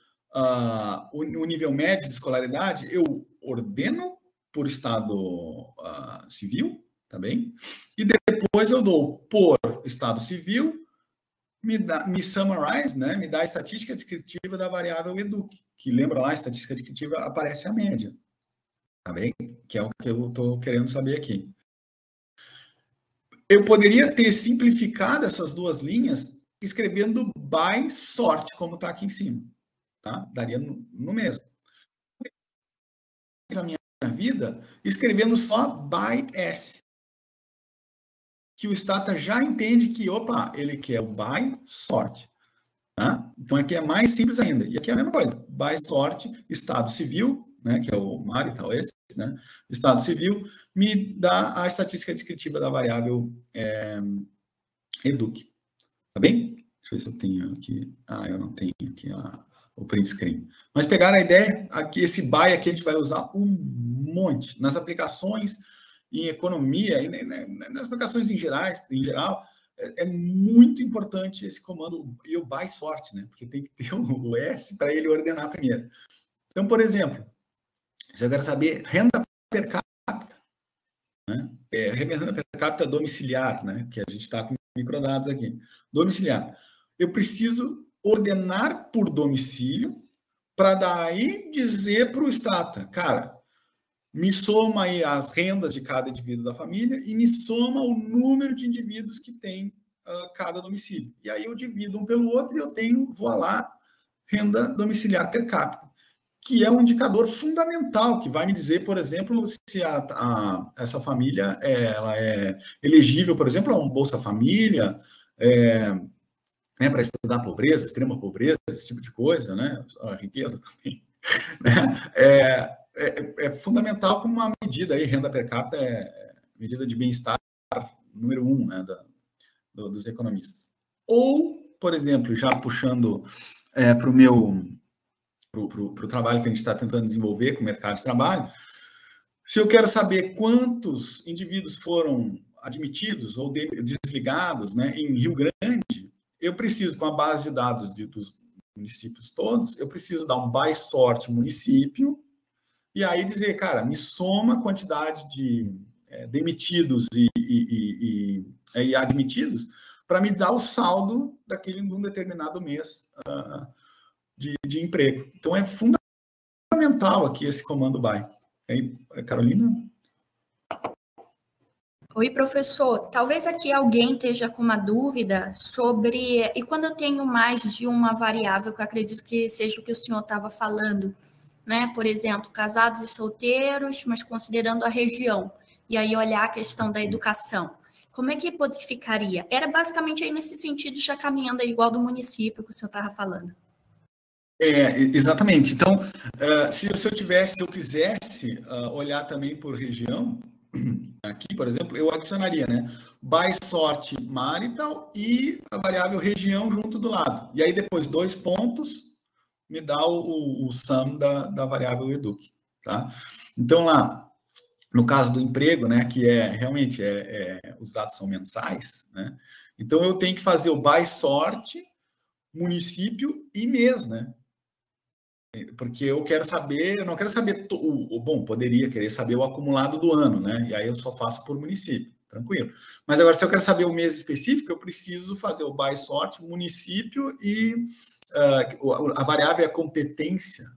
o nível médio de escolaridade, eu ordeno por estado civil, tá bem? E depois eu dou por estado civil, me summarize, né? Me dá a estatística descritiva da variável EDUC, que lembra lá, a estatística descritiva aparece a média, tá bem? Que é o que eu estou querendo saber aqui. Eu poderia ter simplificado essas duas linhas escrevendo by sort, como está aqui em cima, tá? Daria no mesmo. Na minha vida, escrevendo só by S, que o Stata já entende que, opa, ele quer o by sort. Tá? Então, aqui é mais simples ainda. E aqui é a mesma coisa. By sort, estado civil, né, que é o marital esse, né? Estado civil, me dá a estatística descritiva da variável EDUC. Tá bem? Deixa eu ver se eu tenho aqui. Eu não tenho aqui o print screen. Mas pegaram a ideia, aqui, esse by aqui a gente vai usar um monte. Nas aplicações em economia, e nas aplicações em geral, é muito importante esse comando e o by sort, né? Porque tem que ter o S para ele ordenar primeiro. Então, por exemplo, se eu quero saber renda per capita, né? Renda per capita domiciliar, né? Que a gente está com microdados aqui. Domiciliar. Eu preciso ordenar por domicílio para daí dizer para o Stata, cara, me soma aí as rendas de cada indivíduo da família e me soma o número de indivíduos que tem cada domicílio. E aí eu divido um pelo outro e eu tenho, vou lá, renda domiciliar per capita, que é um indicador fundamental, que vai me dizer, por exemplo, se essa família ela é elegível, por exemplo, a um Bolsa Família, para estudar pobreza, extrema pobreza, esse tipo de coisa, né? A riqueza também. Né? É fundamental como uma medida aí, renda per capita medida de bem-estar número 1, né, dos economistas. Ou, por exemplo, já puxando para o trabalho que a gente está tentando desenvolver com o mercado de trabalho, se eu quero saber quantos indivíduos foram admitidos ou desligados, né, em Rio Grande, eu preciso, com a base de dados dos municípios todos, eu preciso dar um by sort município e aí dizer, cara, me soma a quantidade de demitidos e admitidos para me dar o saldo de um determinado mês de emprego. Então, é fundamental aqui esse comando by. Aí, Carolina? Oi, professor. Talvez aqui alguém esteja com uma dúvida sobre... E quando eu tenho mais de uma variável, que eu acredito que seja o que o senhor estava falando, né? Por exemplo, casados e solteiros, mas considerando a região. E aí olhar a questão da educação. Como é que ficaria? Era basicamente aí nesse sentido, já caminhando aí igual do município que o senhor estava falando. Exatamente. Então, se eu quisesse olhar também por região, aqui, por exemplo, eu adicionaria, né, by sort marital e a variável região junto do lado. E aí depois 2 pontos me dá o sum da variável EDUC, tá? Então lá, no caso do emprego, né, que realmente os dados são mensais, né? Então eu tenho que fazer o by sort município e mês, né? Porque eu não quero saber, poderia querer saber o acumulado do ano, né? E aí eu só faço por município, tranquilo. Mas agora, se eu quero saber o mês específico, eu preciso fazer o by sort, município e a variável é competência,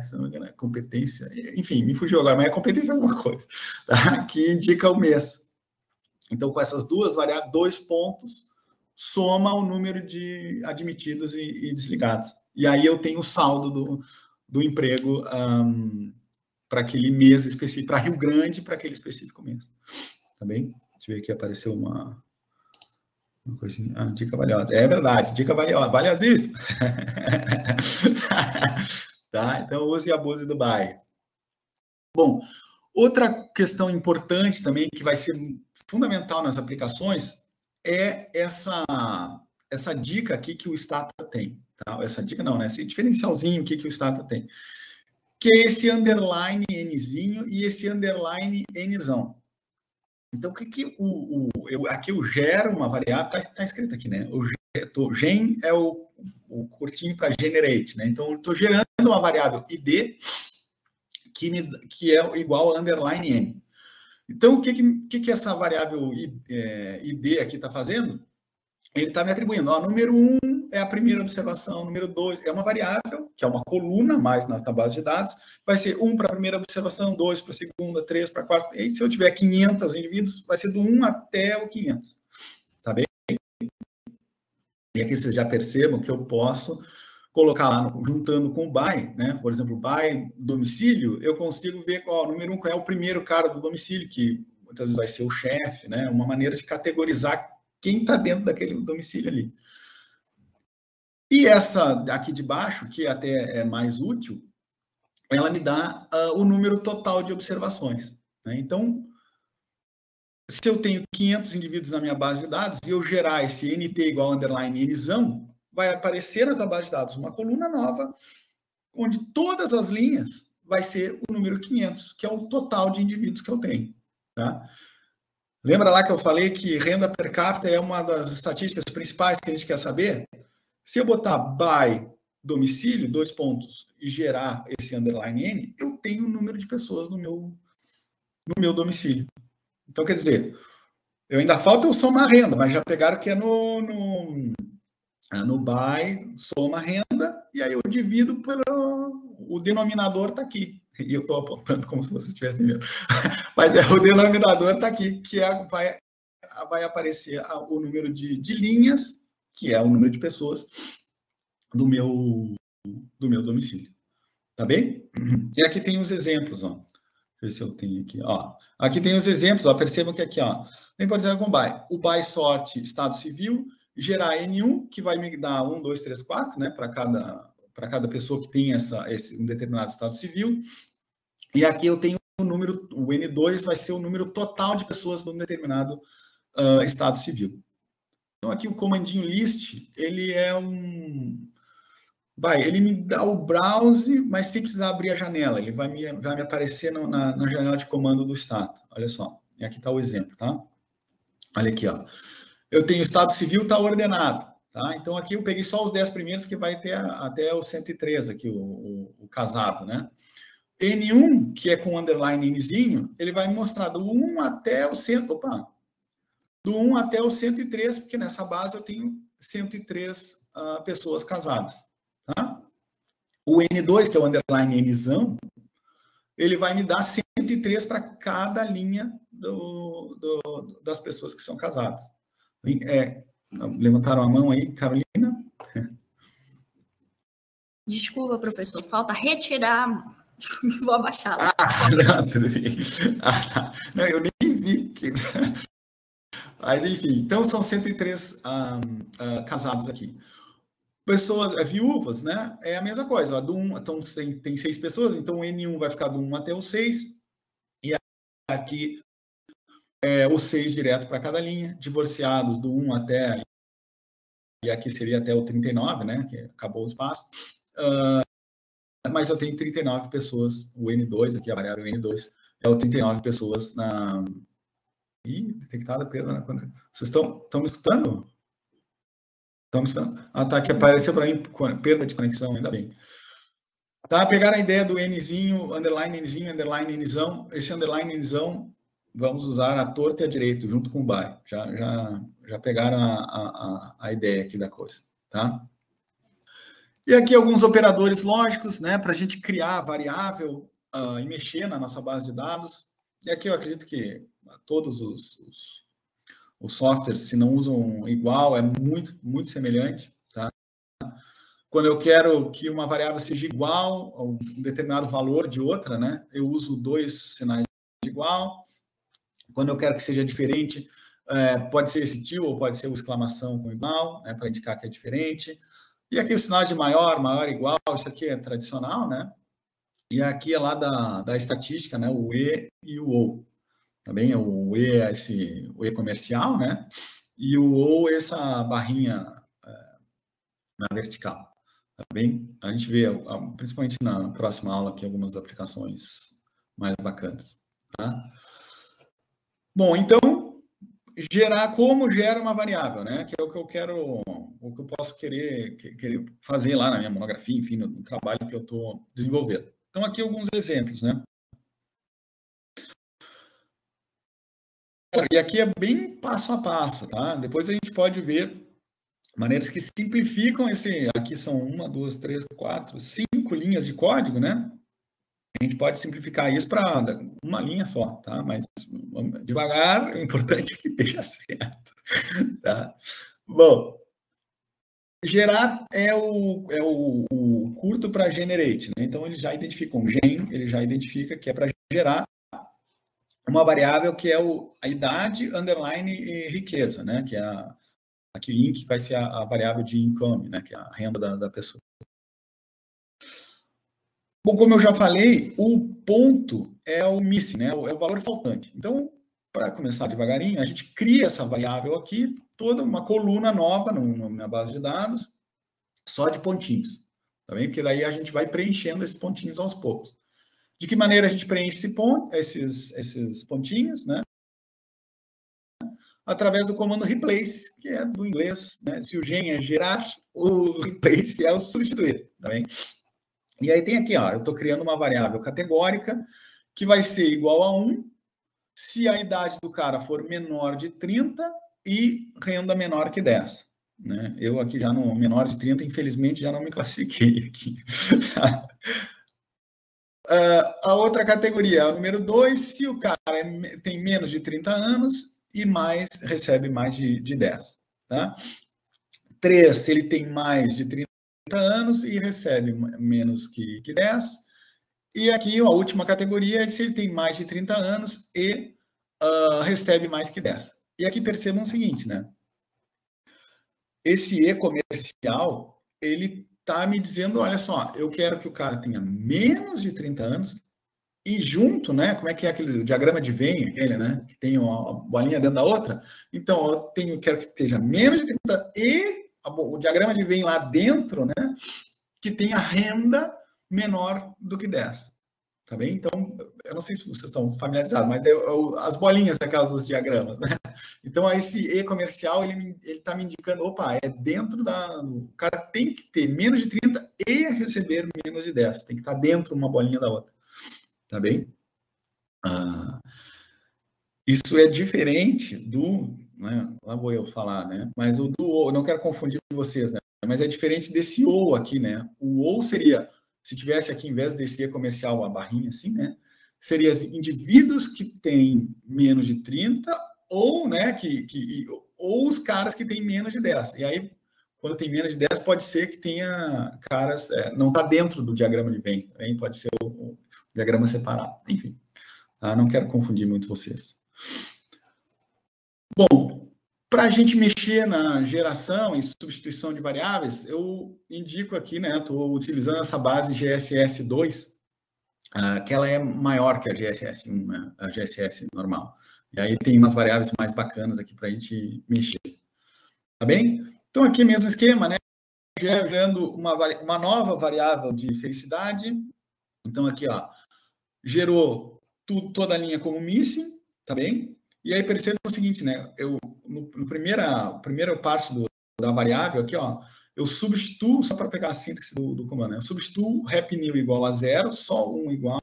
se não me engano, é competência, enfim, me fugiu agora, mas é competência alguma coisa, tá? Que indica o mês. Então, com essas duas variáveis, 2 pontos, soma o número de admitidos e desligados. E aí eu tenho o saldo do emprego para aquele mês específico, para Rio Grande, para aquele específico mês. Tá bem? Deixa eu ver aqui, apareceu uma coisinha. Dica valiosa. É verdade, dica valiosa, valiosíssima. Tá? Então, use e abuse do by. Bom, outra questão importante também, que vai ser fundamental nas aplicações, é essa dica aqui que o Stata tem. Tá? Essa dica não, né? Esse diferencialzinho aqui que o Stata tem. Que é esse underline nzinho e esse underline nzão. Então, o que aqui eu gero uma variável, está escrito aqui, né? O gen é o curtinho para generate, né? Então, eu estou gerando uma variável id que é igual a underline N. Então, o que essa variável ID aqui está fazendo? Ele está me atribuindo, ó, número 1 é a primeira observação, número 2 é uma variável, que é uma coluna, mais na base de dados, vai ser 1 para a primeira observação, 2 para a segunda, 3 para a quarta, e se eu tiver 500 indivíduos, vai ser do 1 até o 500, tá bem? E aqui vocês já percebam que eu posso colocar lá, juntando com o by, né? Por exemplo, by domicílio, eu consigo ver qual, número 1, qual é o primeiro cara do domicílio, que muitas vezes vai ser o chefe, né? Uma maneira de categorizar quem está dentro daquele domicílio ali. E essa aqui de baixo, que até é mais útil, ela me dá o número total de observações, né? Então, se eu tenho 500 indivíduos na minha base de dados e eu gerar esse NT igual underline Nzão, vai aparecer na tua base de dados uma coluna nova, onde todas as linhas vai ser o número 500, que é o total de indivíduos que eu tenho, tá? Lembra lá que eu falei que renda per capita é uma das estatísticas principais que a gente quer saber? Se eu botar by domicílio, 2 pontos, e gerar esse underline N, eu tenho o número de pessoas no meu domicílio. Então, quer dizer, eu ainda falta eu somar renda, mas já pegaram que é no by, soma renda, e aí eu divido o denominador está aqui. E eu estou apontando como se vocês estivessem vendo. Mas o denominador está aqui, que vai aparecer o número de linhas, que é o número de pessoas do meu domicílio. Tá bem? E aqui tem os exemplos, ó. Deixa eu ver se eu tenho aqui, ó. Aqui tem os exemplos, ó. Percebam que aqui, ó. Nem pode dizer com by. O by sorte estado civil, gerar N1, que vai me dar 1, 2, 3, 4, né? Para cada pessoa que tem um determinado estado civil. E aqui eu tenho o número, o N2 vai ser o número total de pessoas num determinado estado civil. Então, aqui o comandinho list, ele é ele me dá o browse, mas sem precisar abrir a janela. Ele vai me aparecer na janela de comando do estado. Olha só, e aqui está o exemplo, tá? Olha aqui, ó. Eu tenho o estado civil, está ordenado, tá? Então, aqui eu peguei só os 10 primeiros, que vai ter até o 103 aqui, o casado, né? N1, que é com underline Nzinho, ele vai me mostrar do 1 até o 100, do 1 até o 103, porque nessa base eu tenho 103 pessoas casadas. Tá? O N2, que é o underline Nzão, ele vai me dar 103 para cada linha das pessoas que são casadas. Levantaram a mão aí, Carolina? Desculpa, professor, falta retirar. Vou abaixar lá. Não, tudo bem. Não, eu nem vi. Mas, enfim, então são 103 casados aqui. Pessoas viúvas, né? É a mesma coisa. Ó, então, tem 6 pessoas, então o N1 vai ficar do 1 até o 6. E aqui o 6 direto para cada linha. Divorciados do 1 até... E aqui seria até o 39, né? Que acabou o espaço. Mas eu tenho 39 pessoas. O N2, aqui a variável N2, é o 39 pessoas na... Ih, detectada perda na conta. Vocês estão me escutando? Estão me escutando? Ah, tá, que apareceu para mim perda de conexão, ainda bem. Tá, pegaram a ideia do Nzinho, underline Nzão. Esse underline Nzão, vamos usar a torta e a direita, junto com o by. Já pegaram a ideia aqui da coisa, tá? E aqui alguns operadores lógicos, né, para a gente criar a variável e mexer na nossa base de dados. E aqui eu acredito que todos os softwares, se não usam igual, é muito, muito semelhante, tá? Quando eu quero que uma variável seja igual a um determinado valor de outra, né, eu uso 2 sinais de igual. Quando eu quero que seja diferente, pode ser esse til ou pode ser o exclamação com igual, né, para indicar que é diferente. E aqui o sinal de maior, igual, isso aqui é tradicional, né? E aqui é lá da estatística, né? O E e o OU. Também o E é o E comercial, né? E o OU é essa barrinha na vertical. Tá bem? A gente vê, principalmente na próxima aula, aqui algumas aplicações mais bacanas. Tá? Bom, então, como gera uma variável, né? Que é o que eu quero, o que eu posso querer fazer lá na minha monografia, enfim, no trabalho que eu estou desenvolvendo, Então, aqui alguns exemplos, né? E aqui é bem passo a passo, tá? Depois a gente pode ver maneiras que simplificam esse... Aqui são 1, 2, 3, 4, 5 linhas de código, né? A gente pode simplificar isso para uma linha só, tá? Mas devagar, o importante é que esteja certo, tá? Bom, gerar é o curto para generate, né? Então, ele já identifica um gen, ele já identifica que é para gerar uma variável que é a idade, underline e riqueza, né? Que é aqui o INC vai ser a variável de income, né? Que é a renda da pessoa. Bom, como eu já falei, o ponto é o missing, né? É o valor faltante. Então, para começar devagarinho, a gente cria essa variável aqui, toda uma coluna nova na base de dados, só de pontinhos, tá bem? Porque daí a gente vai preenchendo esses pontinhos aos poucos. De que maneira a gente preenche esses pontinhos, né? Através do comando replace, que é do inglês, né? Se o gen é gerar, o replace é o substituir, tá bem? E aí tem aqui, ó, eu estou criando uma variável categórica que vai ser igual a 1 se a idade do cara for menor de 30 e renda menor que 10. Né? Eu aqui já no menor de 30, infelizmente, já não me classifiquei aqui. A outra categoria é o número 2, se o cara tem menos de 30 anos e recebe mais de 10. Tá? 3, se ele tem mais de 30 anos e recebe menos que 10. E aqui a última categoria é se ele tem mais de 30 anos e recebe mais que 10. E aqui percebam o seguinte, né? Esse e-comercial, ele está me dizendo, olha só, eu quero que o cara tenha menos de 30 anos e junto, né? Como é que é aquele diagrama de Venn, aquele, né? Que tem uma bolinha dentro da outra. Então, eu quero que esteja menos de 30 e o diagrama de Venn lá dentro, né? Que tenha renda menor do que 10. Tá bem? Então, eu não sei se vocês estão familiarizados, mas as bolinhas aquelas dos diagramas, né? Então, esse e-comercial, ele está me indicando, opa, é dentro o cara tem que ter menos de 30 e receber menos de 10. Tem que estar dentro uma bolinha da outra. Tá bem? Isso é diferente do... Né? Lá vou eu falar, né? Mas o do... Não quero confundir vocês, né? Mas é diferente desse ou aqui, né? O ou seria... Se tivesse aqui, em vez desse e-comercial, a barrinha assim, né? Seria assim, indivíduos que têm menos de 30 ou, né, ou os caras que têm menos de 10. E aí, quando tem menos de 10, pode ser que tenha caras... não está dentro do diagrama de Venn, também pode ser o diagrama separado. Enfim, tá? Não quero confundir muito vocês. Bom, para a gente mexer na geração e substituição de variáveis, eu indico aqui, né, estou utilizando essa base GSS2, que ela é maior que a GSS1, né, a GSS normal. E aí tem umas variáveis mais bacanas aqui para a gente mexer. Tá bem? Então, aqui mesmo esquema, né, gerando uma nova variável de felicidade. Então, aqui, ó, gerou toda a linha como missing, tá bem? E aí perceba o seguinte, né? Eu, no primeira parte da variável aqui, ó, eu substituo, só para pegar a síntese do comando, né? Eu substituo happy new igual a 0, só 1 igual,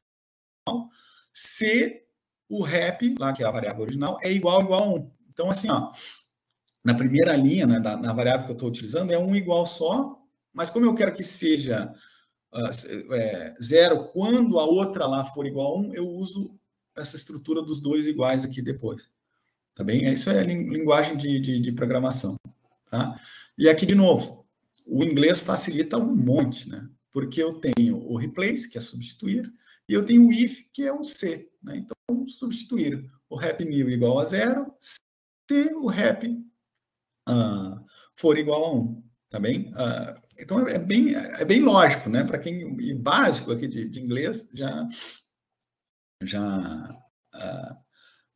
se o happy, lá que é a variável original, é igual a 1. Então, assim, ó, na primeira linha, né, na variável que eu estou utilizando, é 1 igual só, mas como eu quero que seja 0 quando a outra lá for igual a 1, eu uso essa estrutura dos dois iguais aqui depois. Tá bem? Isso é linguagem de programação. Tá? E aqui, de novo, o inglês facilita um monte, né? Porque eu tenho o replace, que é substituir, e eu tenho o if, que é o C. Né? Então, substituir o happy new igual a 0, se o happy for igual a 1. Tá bem? Então, é bem lógico, né? Para quem é básico aqui de inglês,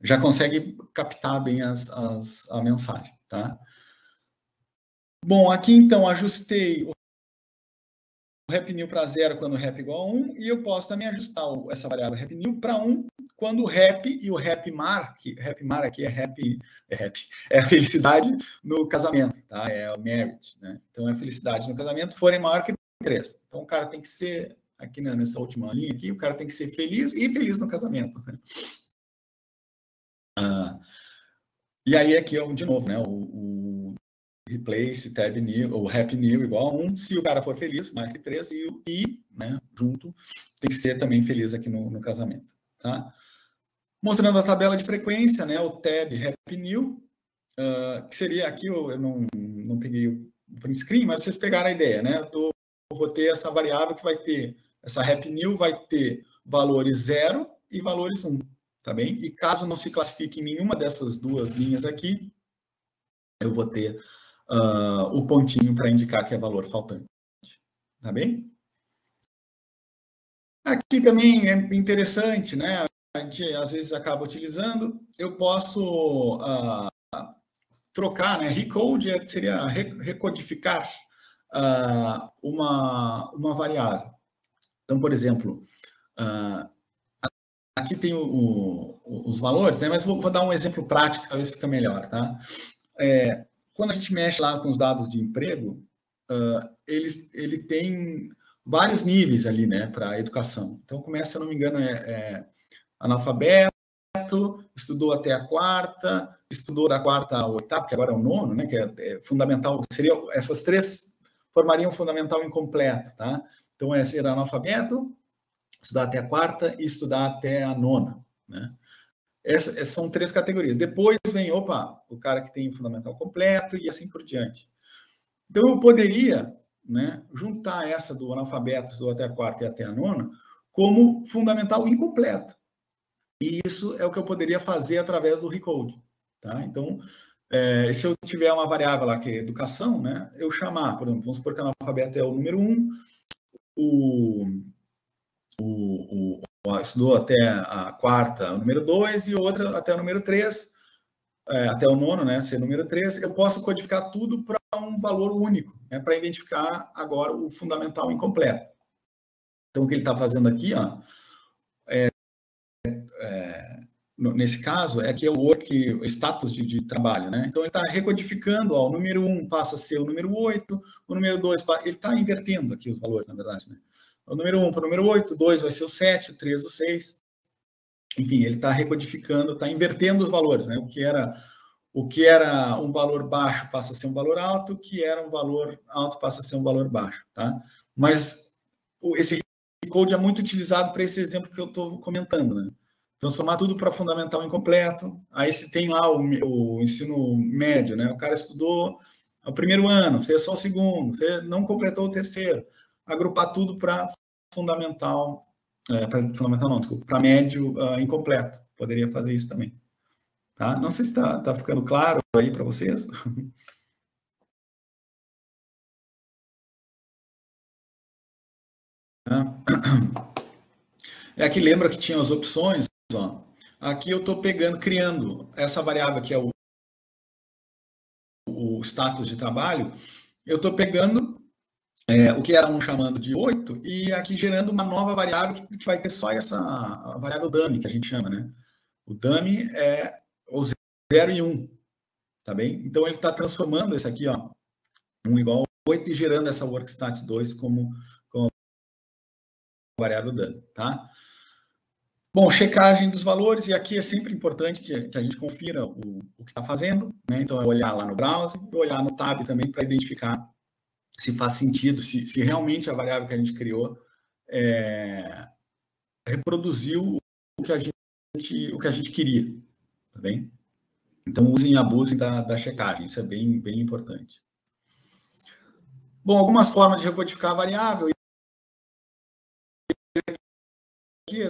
já consegue captar bem a mensagem, tá? Bom, aqui, então, ajustei o happy new para 0 quando o happy igual a 1, e eu posso também ajustar essa variável happy new para 1 quando o happy e o happy mar aqui é a felicidade no casamento, tá? É o marriage, né? Então, a felicidade no casamento forem maior que 3. Então, o cara tem que ser aqui nessa última linha aqui, o cara tem que ser feliz e feliz no casamento. Né? E aí aqui, de novo, né, o replace, tab new, ou happy new igual a 1, se o cara for feliz, mais que 3, e né, junto, tem que ser também feliz aqui no casamento. Tá? Mostrando a tabela de frequência, né, o tab happy new, que seria aqui, eu não peguei o print screen, mas vocês pegaram a ideia, né? Eu vou ter essa variável que vai ter, essa happy new vai ter valores 0 e valores 1, tá bem? E caso não se classifique em nenhuma dessas duas linhas aqui, eu vou ter o pontinho para indicar que é valor faltante, tá bem? Aqui também é interessante, né? A gente às vezes acaba utilizando, eu posso trocar, né? Recode seria recodificar uma variável. Então, por exemplo, aqui tem os valores, né? Mas vou dar um exemplo prático, que talvez fica melhor, tá? Quando a gente mexe lá com os dados de emprego, ele tem vários níveis ali, né, para educação. Então, começa, se eu não me engano, analfabeto, estudou até a quarta, estudou da quarta à oitava, que agora é o nono, né, que é fundamental, essas três formariam fundamental incompleto, tá? Então, ser analfabeto, estudar até a quarta e estudar até a nona, né? Essas são três categorias. Depois vem, o cara que tem fundamental completo e assim por diante. Então, eu poderia, né, juntar essa do analfabeto, estudou até a quarta e até a nona, como fundamental incompleto. E isso é o que eu poderia fazer através do recode. Tá? Então, se eu tiver uma variável lá que é educação, né, eu chamar, por exemplo, vamos supor que o analfabeto é o número 1, estudou até a quarta, o número 2, e outra até o número 3, até o nono, né, ser número 3, eu posso codificar tudo para um valor único, né, para identificar agora o fundamental incompleto. Então, o que ele está fazendo aqui, nesse caso, é que é o status de trabalho, né? Então, ele está recodificando, o número 1 passa a ser o número 8, o número 2, ele está invertendo aqui os valores, na verdade, né? O número 1 para o número 8, o 2 vai ser o 7, o 3 o 6. Enfim, ele está recodificando, está invertendo os valores, né? O que era um valor baixo passa a ser um valor alto, o que era um valor alto passa a ser um valor baixo, tá? Mas esse code é muito utilizado para esse exemplo que eu estou comentando, né? Transformar tudo para fundamental incompleto. Aí se tem lá o ensino médio, né? O cara estudou o primeiro ano, fez só o segundo, não completou o terceiro. Agrupar tudo para fundamental, para médio incompleto. Poderia fazer isso também. Tá? Não sei se está ficando claro aí para vocês. Aqui lembra que tinha as opções. Ó. Aqui eu estou criando essa variável que é o status de trabalho. Eu estou pegando o que era chamando de 8 e aqui gerando uma nova variável que vai ter só essa variável dummy, que a gente chama, né? O dummy é o 0 e 1, tá bem? Então, ele está transformando esse aqui, 1 igual a 8 e gerando essa workstat 2 como variável dummy, tá? Bom, checagem dos valores, e aqui é sempre importante que a gente confira o que está fazendo, né? Então, é olhar lá no browser e olhar no tab também para identificar se faz sentido, se realmente a variável que a gente criou reproduziu o que a gente queria, tá bem? Então, usem e abusem da checagem, isso é bem, bem importante. Bom, algumas formas de recodificar a variável. Aqui,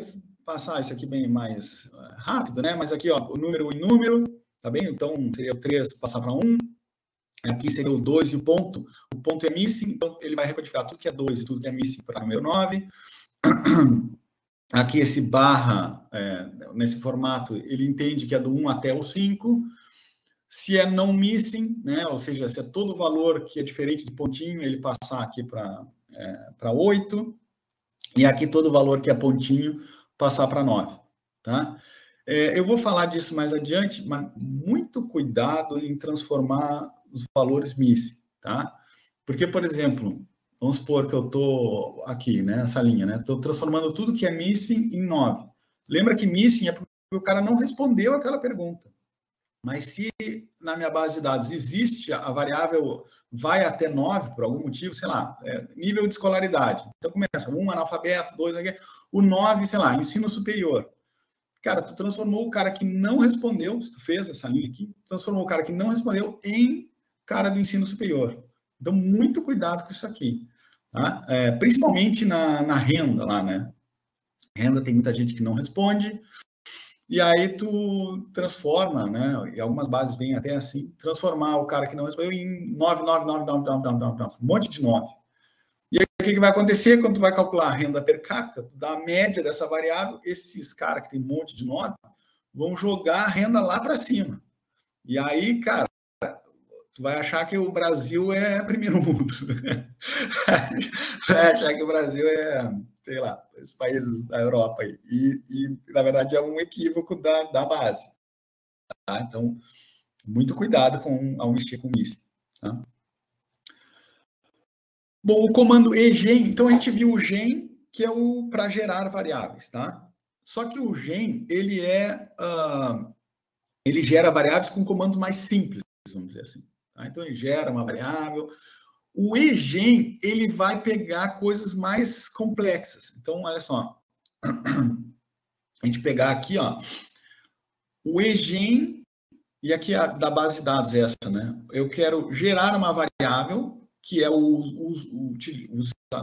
passar isso aqui bem mais rápido, né? Mas aqui, o número em número, tá bem? Então, seria o 3 passar para 1. Aqui seria o 2 e o ponto. O ponto é missing, então ele vai recodificar tudo que é 2 e tudo que é missing para o número 9. Aqui esse barra, nesse formato, ele entende que é do 1 até o 5. Se é não missing, né? Ou seja, se é todo valor que é diferente de pontinho, ele passar aqui para 8. E aqui todo valor que é pontinho, passar para 9. Tá? Eu vou falar disso mais adiante, mas muito cuidado em transformar os valores missing. Tá? Porque, por exemplo, vamos supor que eu estou aqui, né, essa linha, né? Estou transformando tudo que é missing em 9. Lembra que missing é porque o cara não respondeu aquela pergunta. Mas se na minha base de dados existe a variável vai até 9, por algum motivo, sei lá, nível de escolaridade. Então começa 1, analfabeto, 2, o 9, sei lá, ensino superior. Cara, tu transformou o cara que não respondeu, se tu fez essa linha aqui, transformou o cara que não respondeu em cara do ensino superior. Então, muito cuidado com isso aqui. Tá? Principalmente na renda lá, né? Renda tem muita gente que não responde, e aí tu transforma, né? E algumas bases vêm até assim, transformar o cara que não respondeu em 9, 9, 9, 9, 9, 9, 9, 9, um monte de 9. E aí o que vai acontecer quando tu vai calcular a renda per capita? Tu dá a média dessa variável, esses caras que tem um monte de 9 vão jogar a renda lá para cima. E aí, cara, tu vai achar que o Brasil é primeiro mundo. Vai achar que o Brasil é, sei lá, os países da Europa aí. E na verdade, é um equívoco da base. Tá? Então, muito cuidado ao mexer com isso. Tá? Bom, o comando EGEN, então a gente viu o GEN, que é o para gerar variáveis, tá? Só que o GEN, ele gera variáveis com comandos mais simples, vamos dizer assim. Tá? Então, ele gera uma variável. O EGEN, ele vai pegar coisas mais complexas. Então, olha só. A gente pegar aqui, ó, o EGEN, e aqui da base de dados essa, né? Eu quero gerar uma variável, que é o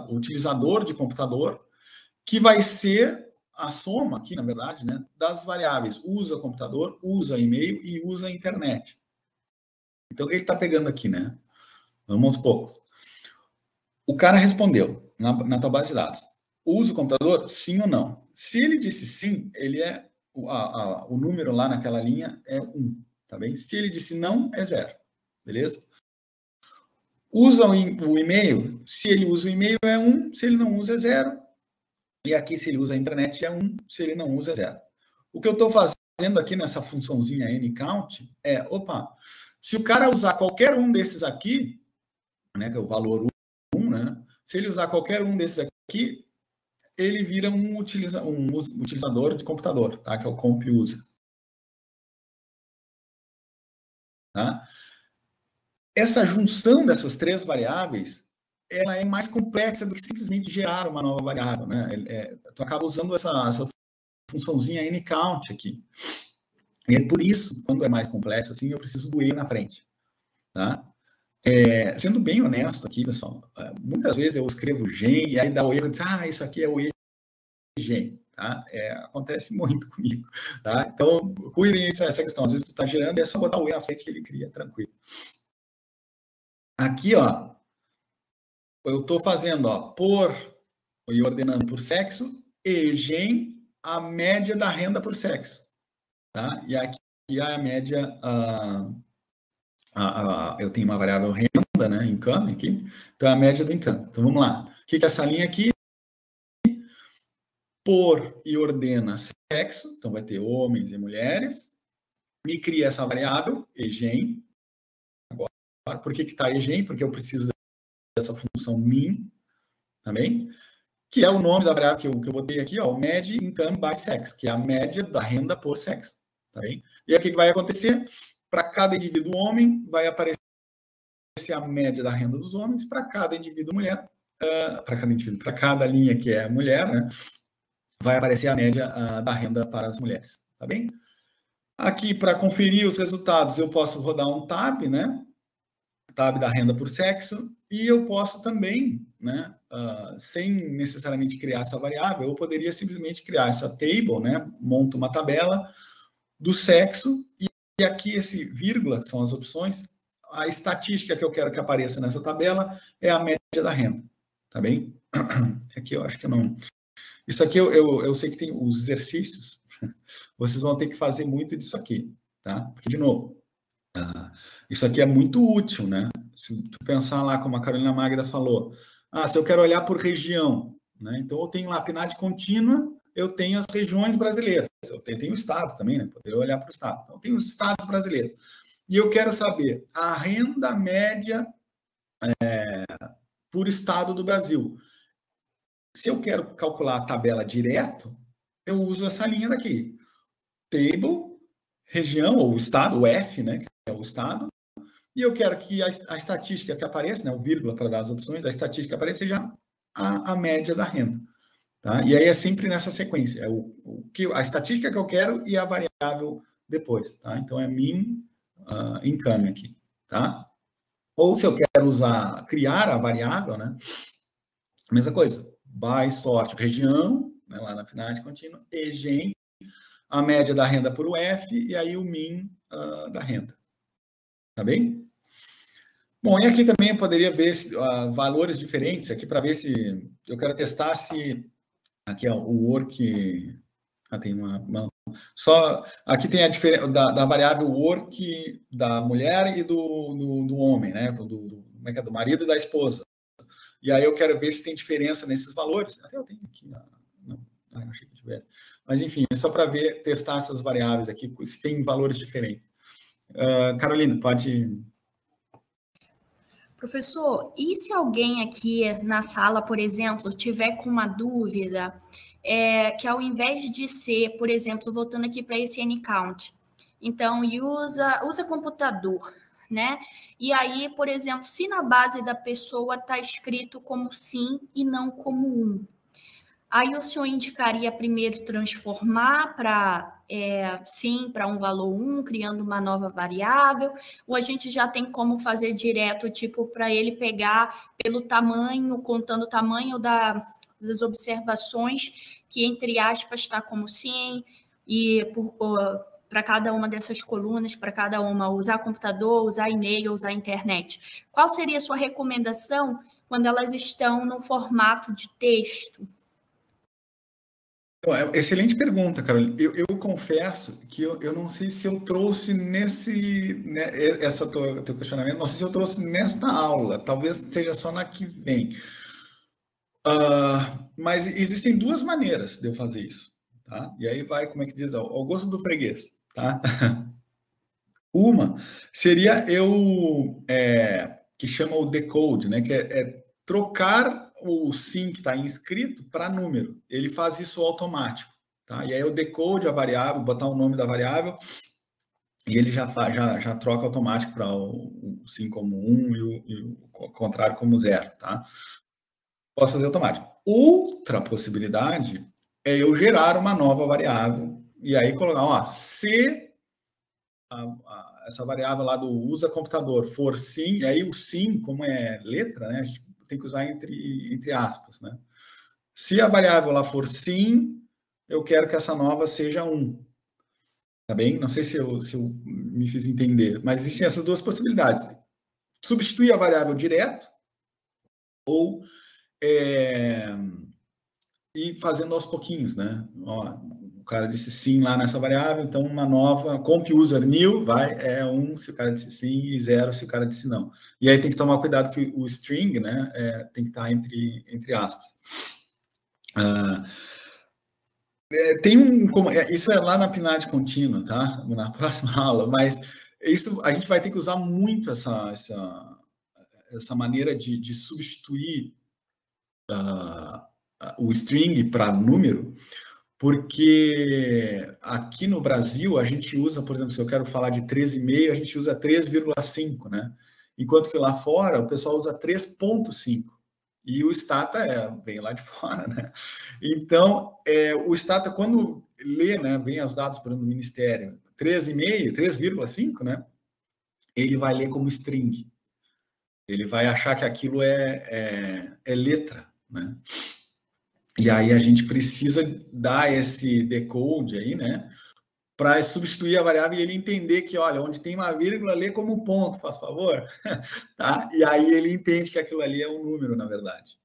utilizador de computador, que vai ser a soma aqui, na verdade, né, das variáveis usa computador, usa e-mail e usa internet. Então, o que ele está pegando aqui, né? Vamos aos poucos. O cara respondeu na tua base de dados. Usa o computador? Sim ou não? Se ele disse sim, ele o número lá naquela linha é 1, tá bem? Se ele disse não, é 0, beleza? Usa o e-mail? Se ele usa o e-mail, é 1. Se ele não usa, é 0. E aqui, se ele usa a internet, é 1. Se ele não usa, é 0. O que eu estou fazendo aqui nessa funçãozinha anyCount se o cara usar qualquer um desses aqui, né, que é o valor 1, né, se ele usar qualquer um desses aqui, ele vira um utilizador de computador, tá, que é o comp user. Tá? Essa junção dessas três variáveis, ela é mais complexa do que simplesmente gerar uma nova variável, né? Tu acaba usando essa funçãozinha anyCount aqui. E é por isso, quando é mais complexo, assim, eu preciso do E na frente. Tá? Sendo bem honesto aqui, pessoal, muitas vezes eu escrevo gen e aí dá o erro de dizer, isso aqui é o gen. Tá? Acontece muito comigo. Tá? Então, cuidem essa questão. Às vezes tu está gerando e é só botar o E na frente que ele cria, tranquilo. Aqui, ó, eu estou fazendo, ó, e ordenando por sexo, e gen a média da renda por sexo. Tá? E aqui a média, eu tenho uma variável renda, né, income aqui, então a média do income. Então vamos lá. O que é essa linha aqui? Por e ordena sexo, então vai ter homens e mulheres, me cria essa variável, EGEN. Agora, por que está EGEN? Porque eu preciso dessa função min, também, que é o nome da variável que eu botei aqui, ó, o Med Income by Sex, que é a média da renda por sexo. Tá bem? E aqui o que vai acontecer? Para cada indivíduo homem, vai aparecer a média da renda dos homens, para cada indivíduo mulher, para cada linha que é mulher, né, vai aparecer a média da renda para as mulheres. Tá bem? Aqui, para conferir os resultados, eu posso rodar um tab, né? Tab da renda por sexo, e eu posso também, né, sem necessariamente criar essa variável, eu poderia simplesmente criar essa table, né, monto uma tabela do sexo, e aqui esse vírgula, que são as opções, a estatística que eu quero que apareça nessa tabela é a média da renda, tá bem? Aqui eu acho que eu não... Isso aqui eu sei que tem os exercícios, vocês vão ter que fazer muito disso aqui, tá? Porque, de novo, isso aqui é muito útil, né? Se tu pensar lá, como a Carolina Magda falou, se eu quero olhar por região, né? Então eu tenho lá a PNAD contínua, eu tenho as regiões brasileiras, eu tenho o estado também, né? Poder olhar para o estado. Então eu tenho os estados brasileiros. E eu quero saber a renda média por estado do Brasil. Se eu quero calcular a tabela direto, eu uso essa linha daqui. Table, região, ou estado, o F, né, que é o estado, e eu quero que a estatística que apareça, né, o vírgula para dar as opções, a estatística que apareça seja a média da renda. Tá? E aí é sempre nessa sequência, a estatística que eu quero e a variável depois. Tá? Então é min income aqui. Tá? Ou se eu quero criar a variável, né, mesma coisa, by sort, região, né, lá na finalidade contínua, e gen, a média da renda por UF, e aí o min da renda. Tá bem? Bom, e aqui também eu poderia ver valores diferentes, aqui para ver se eu quero testar se... Aqui é o work... tem uma... Só aqui tem a diferença da variável work da mulher e do homem, né? Como é que é? Do marido e da esposa. E aí eu quero ver se tem diferença nesses valores. Até eu tenho aqui... Não, achei que tivesse. Mas, enfim, é só para ver, testar essas variáveis aqui, se tem valores diferentes. Carolina, pode... Professor, e se alguém aqui na sala, por exemplo, tiver com uma dúvida, que ao invés de ser, por exemplo, voltando aqui para esse N-Count, então usa computador, né? E aí, por exemplo, se na base da pessoa está escrito como sim e não como aí o senhor indicaria primeiro transformar para sim, para um valor 1, criando uma nova variável, ou a gente já tem como fazer direto, tipo, para ele pegar pelo tamanho, contando o tamanho das observações, que entre aspas está como sim, e para cada uma dessas colunas, para cada uma usar computador, usar e-mail, usar internet. Qual seria a sua recomendação quando elas estão no formato de texto? Excelente pergunta, Carolina. Eu confesso que eu não sei se eu trouxe teu questionamento, não sei se eu trouxe nesta aula, talvez seja só na que vem. Mas existem duas maneiras de eu fazer isso, tá? E aí vai, como é que diz, ao gosto do freguês, tá? Uma seria que chama o decode, né? Que é trocar o sim que está inscrito para número. Ele faz isso automático, tá? E aí eu decode a variável, botar o nome da variável e ele já troca automático para o sim como 1 e o contrário como 0, tá? Posso fazer automático. Outra possibilidade é eu gerar uma nova variável e aí colocar, ó, se essa variável lá do usa computador for sim, e aí o sim, como é letra, né, a gente tem que usar entre aspas, né? Se a variável lá for sim, eu quero que essa nova seja 1. Tá bem? Não sei se eu me fiz entender, mas existem essas duas possibilidades. Substituir a variável direto ou ir fazendo aos pouquinhos, né? Ó, o cara disse sim lá nessa variável, então uma nova, comp user new, é 1 se o cara disse sim e 0 se o cara disse não. E aí tem que tomar cuidado que o string, né, tem que estar entre aspas. Isso é lá na PNAD contínua, tá? Na próxima aula, mas isso a gente vai ter que usar muito essa maneira de substituir o string para número, porque aqui no Brasil a gente usa, por exemplo, se eu quero falar de 13,5, a gente usa 3,5, né? Enquanto que lá fora o pessoal usa 3,5. E o Stata vem lá de fora, né? Então, o Stata, quando lê, né, vem os dados para o Ministério, 3,5, 3,5, né? Ele vai ler como string. Ele vai achar que aquilo é letra, né? E aí a gente precisa dar esse decode aí, né? Para substituir a variável e ele entender que, olha, onde tem uma vírgula, lê como ponto, faz favor. Tá? E aí ele entende que aquilo ali é um número, na verdade.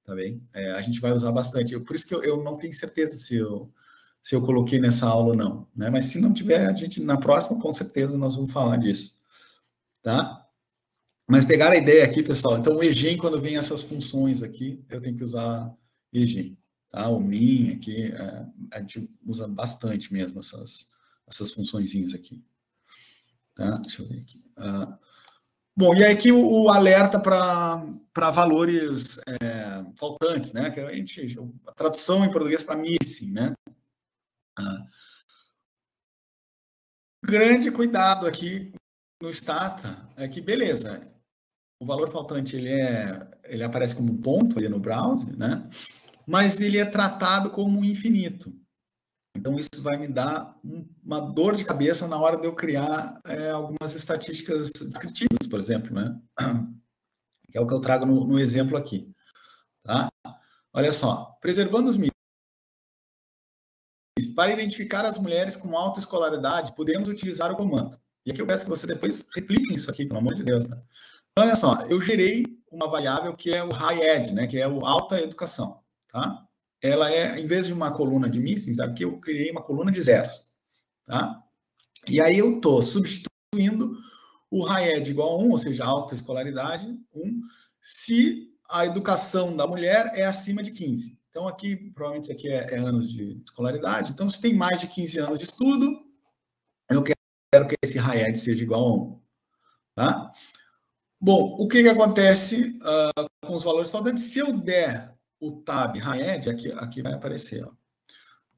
Tá bem? A gente vai usar bastante. Por isso que eu não tenho certeza se eu coloquei nessa aula ou não. Né? Mas se não tiver, a gente, na próxima, com certeza, nós vamos falar disso. Tá? Mas pegar a ideia aqui, pessoal. Então, o EGEM, quando vem essas funções aqui, eu tenho que usar EGEM. Tá? O min aqui, a gente usa bastante mesmo essas funçõezinhas aqui. Tá? Deixa eu ver aqui. Bom, e aí aqui o alerta para valores faltantes, né? Que a tradução em português para missing, né? Grande cuidado aqui no Stata é que, beleza, o valor faltante ele aparece como um ponto ali no browser, né? Mas ele é tratado como infinito. Então, isso vai me dar uma dor de cabeça na hora de eu criar algumas estatísticas descritivas, por exemplo, né? Que é o que eu trago no exemplo aqui. Tá? Olha só, preservando os mitos. Para identificar as mulheres com alta escolaridade, podemos utilizar o comando. E aqui eu peço que você depois repliquem isso aqui, pelo amor de Deus. Né? Então, olha só, eu gerei uma variável que é o high ed, né? Que é o alta educação. Tá? Ela em vez de uma coluna de missings, aqui eu criei uma coluna de zeros. Tá? E aí eu estou substituindo o high ed igual a 1, ou seja, alta escolaridade, 1, se a educação da mulher é acima de 15. Então, aqui, provavelmente, isso aqui é anos de escolaridade. Então, se tem mais de 15 anos de estudo, eu quero que esse high ed seja igual a 1. Tá? Bom, o que acontece com os valores faltantes? Se eu der o tab high ed, aqui vai aparecer, ó.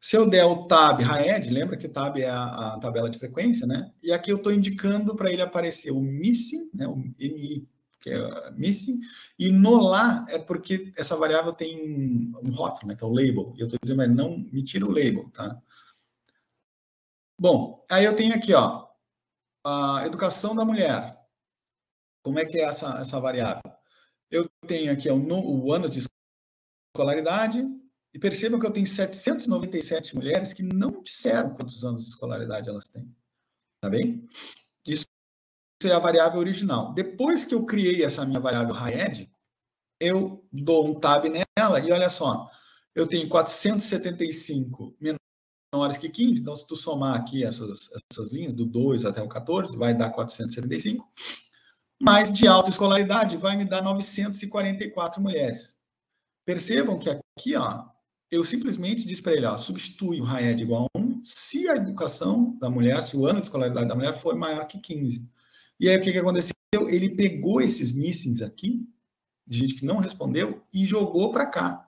Se eu der o tab high ed, lembra que tab é a tabela de frequência, né? E aqui eu estou indicando para ele aparecer o missing, né? O MI, que é missing, e no lá é porque essa variável tem um rótulo, né? Que é o label. E eu estou dizendo, mas não me tira o label, tá? Bom, aí eu tenho aqui, ó, a educação da mulher. Como é que é essa variável? Eu tenho aqui o ano de escolaridade. E percebam que eu tenho 797 mulheres que não disseram quantos anos de escolaridade elas têm. Tá bem? Isso é a variável original. Depois que eu criei essa minha variável high-ed, eu dou um tab nela e olha só, eu tenho 475 menores que 15, então se tu somar aqui essas linhas, do 2 até o 14, vai dar 475. Mas de alta escolaridade vai me dar 944 mulheres. Percebam que aqui, ó, eu simplesmente disse para ele, ó, substitui o high ed igual a 1 se a educação da mulher, se o ano de escolaridade da mulher for maior que 15. E aí o que aconteceu? Ele pegou esses missings aqui, de gente que não respondeu, e jogou para cá.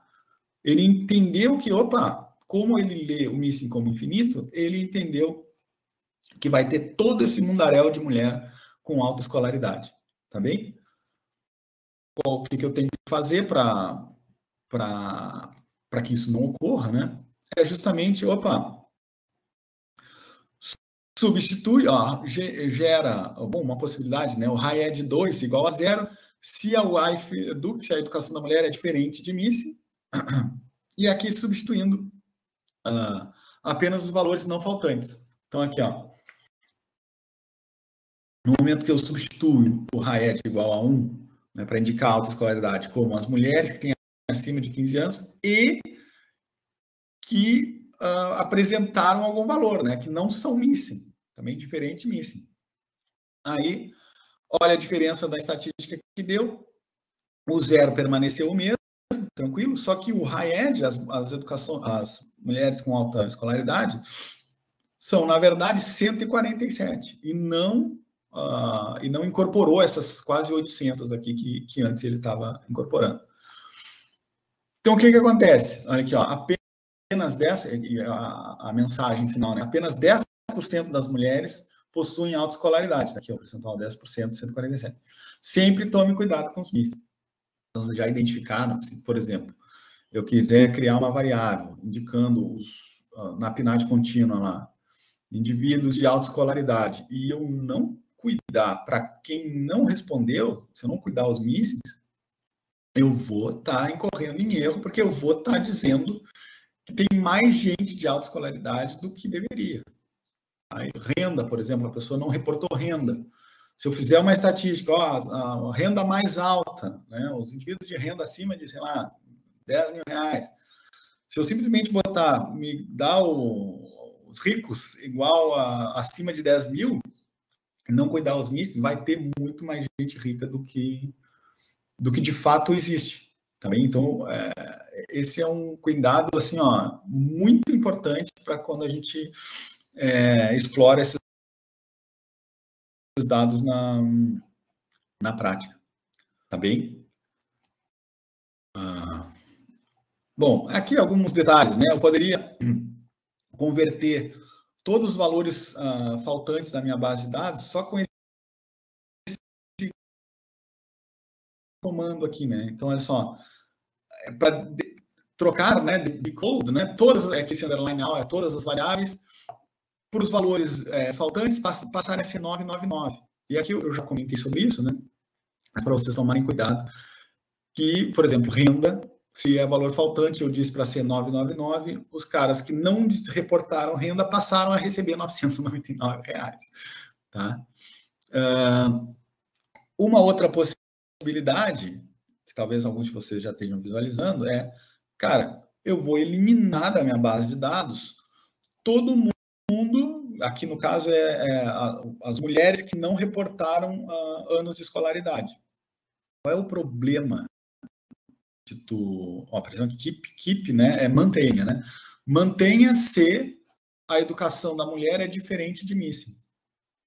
Ele entendeu que, opa, como ele lê o missing como infinito, ele entendeu que vai ter todo esse mundaréu de mulher com alta escolaridade. Tá bem? O que eu tenho que fazer para que isso não ocorra, né? É justamente, substitui, ó, gera uma possibilidade, né? O high ed 2 igual a 0, se a wife educa, se a educação da mulher é diferente de missing, e aqui substituindo apenas os valores não faltantes. Então, aqui, ó, no momento que eu substituo o high ed igual a 1, né, para indicar alta escolaridade, como as mulheres que têm acima de 15 anos e que apresentaram algum valor, né? Que não são missing, também diferente missing. Aí, olha a diferença da estatística que deu. O 0 permaneceu o mesmo, tranquilo, só que o high ed, as mulheres com alta escolaridade, são, na verdade, 147, e não incorporou essas quase 800 aqui que antes ele estava incorporando. Então, o que acontece? Olha aqui, ó, apenas 10, a mensagem final, né? Apenas 10% das mulheres possuem alta escolaridade. Aqui, o percentual 10%, 147. Sempre tome cuidado com os missing. Então, já identificaram, se, por exemplo, eu quiser criar uma variável indicando na PNAD contínua lá, indivíduos de alta escolaridade, e eu não cuidar para quem não respondeu, se eu não cuidar os missings, eu vou estar incorrendo em erro, porque eu vou estar dizendo que tem mais gente de alta escolaridade do que deveria. Aí, renda, por exemplo, a pessoa não reportou renda. Se eu fizer uma estatística, ó, a renda mais alta, né, os indivíduos de renda acima de, sei lá, 10 mil reais. Se eu simplesmente botar, me dá os ricos igual acima de 10 mil, e não cuidar os missing, vai ter muito mais gente rica do que de fato existe. Também, então, esse é um cuidado assim, ó, muito importante para quando a gente explora esses dados na prática, tá bem? Bom, aqui alguns detalhes, né? Eu poderia converter todos os valores faltantes da minha base de dados só com esse comando aqui, né? Então, olha só, para trocar, né, de code, né, todas, aqui esse underline all, todas as variáveis, por os valores faltantes passarem a ser 999. E aqui eu já comentei sobre isso, né? Mas para vocês tomarem cuidado, que, por exemplo, renda, se é valor faltante, eu disse para ser 999, os caras que não reportaram renda passaram a receber R$ 999. Tá? Uma outra possibilidade, que talvez alguns de vocês já estejam visualizando, é, cara, eu vou eliminar da minha base de dados todo mundo, aqui no caso as mulheres que não reportaram anos de escolaridade. Qual é o problema que tu, por exemplo, keep, né, mantenha, né? Mantenha se a educação da mulher é diferente de missing.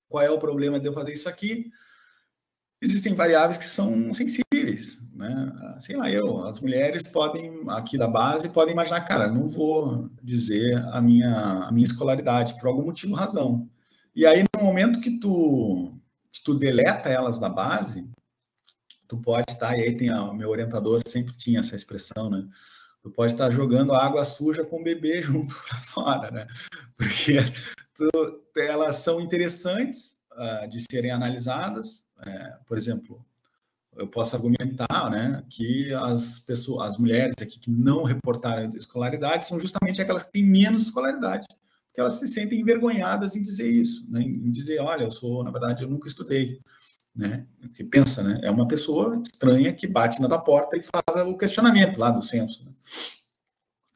Qual é o problema de eu fazer isso aqui? Existem variáveis que são sensíveis, né? Sei lá, as mulheres podem, aqui da base, podem imaginar, cara, não vou dizer a minha escolaridade, por algum motivo, razão. E aí, no momento que tu deleta elas da base, tu pode estar, e aí o meu orientador sempre tinha essa expressão, né? Tu pode estar jogando água suja com o bebê junto para fora, né? Porque elas são interessantes de serem analisadas. Por exemplo, eu posso argumentar, né, que as mulheres aqui que não reportaram escolaridade são justamente aquelas que têm menos escolaridade, porque elas se sentem envergonhadas em dizer isso, né? Em dizer, olha, na verdade, eu nunca estudei. Né? Que pensa, né? É uma pessoa estranha que bate na tua porta e faz o questionamento lá do censo.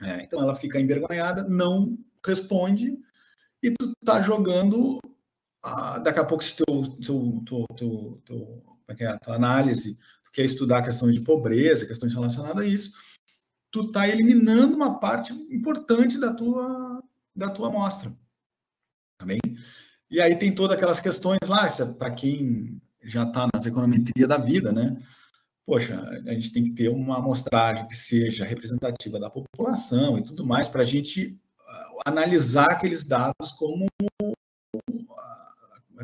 Né? Então ela fica envergonhada, não responde e tu tá jogando. Daqui a pouco, se a tua análise, tu quer estudar questões de pobreza, questões relacionadas a isso, tu tá eliminando uma parte importante da tua amostra. Tá bem? E aí tem todas aquelas questões lá, para quem já está nas econometrias da vida, né? Poxa, a gente tem que ter uma amostragem que seja representativa da população e tudo mais, para a gente analisar aqueles dados como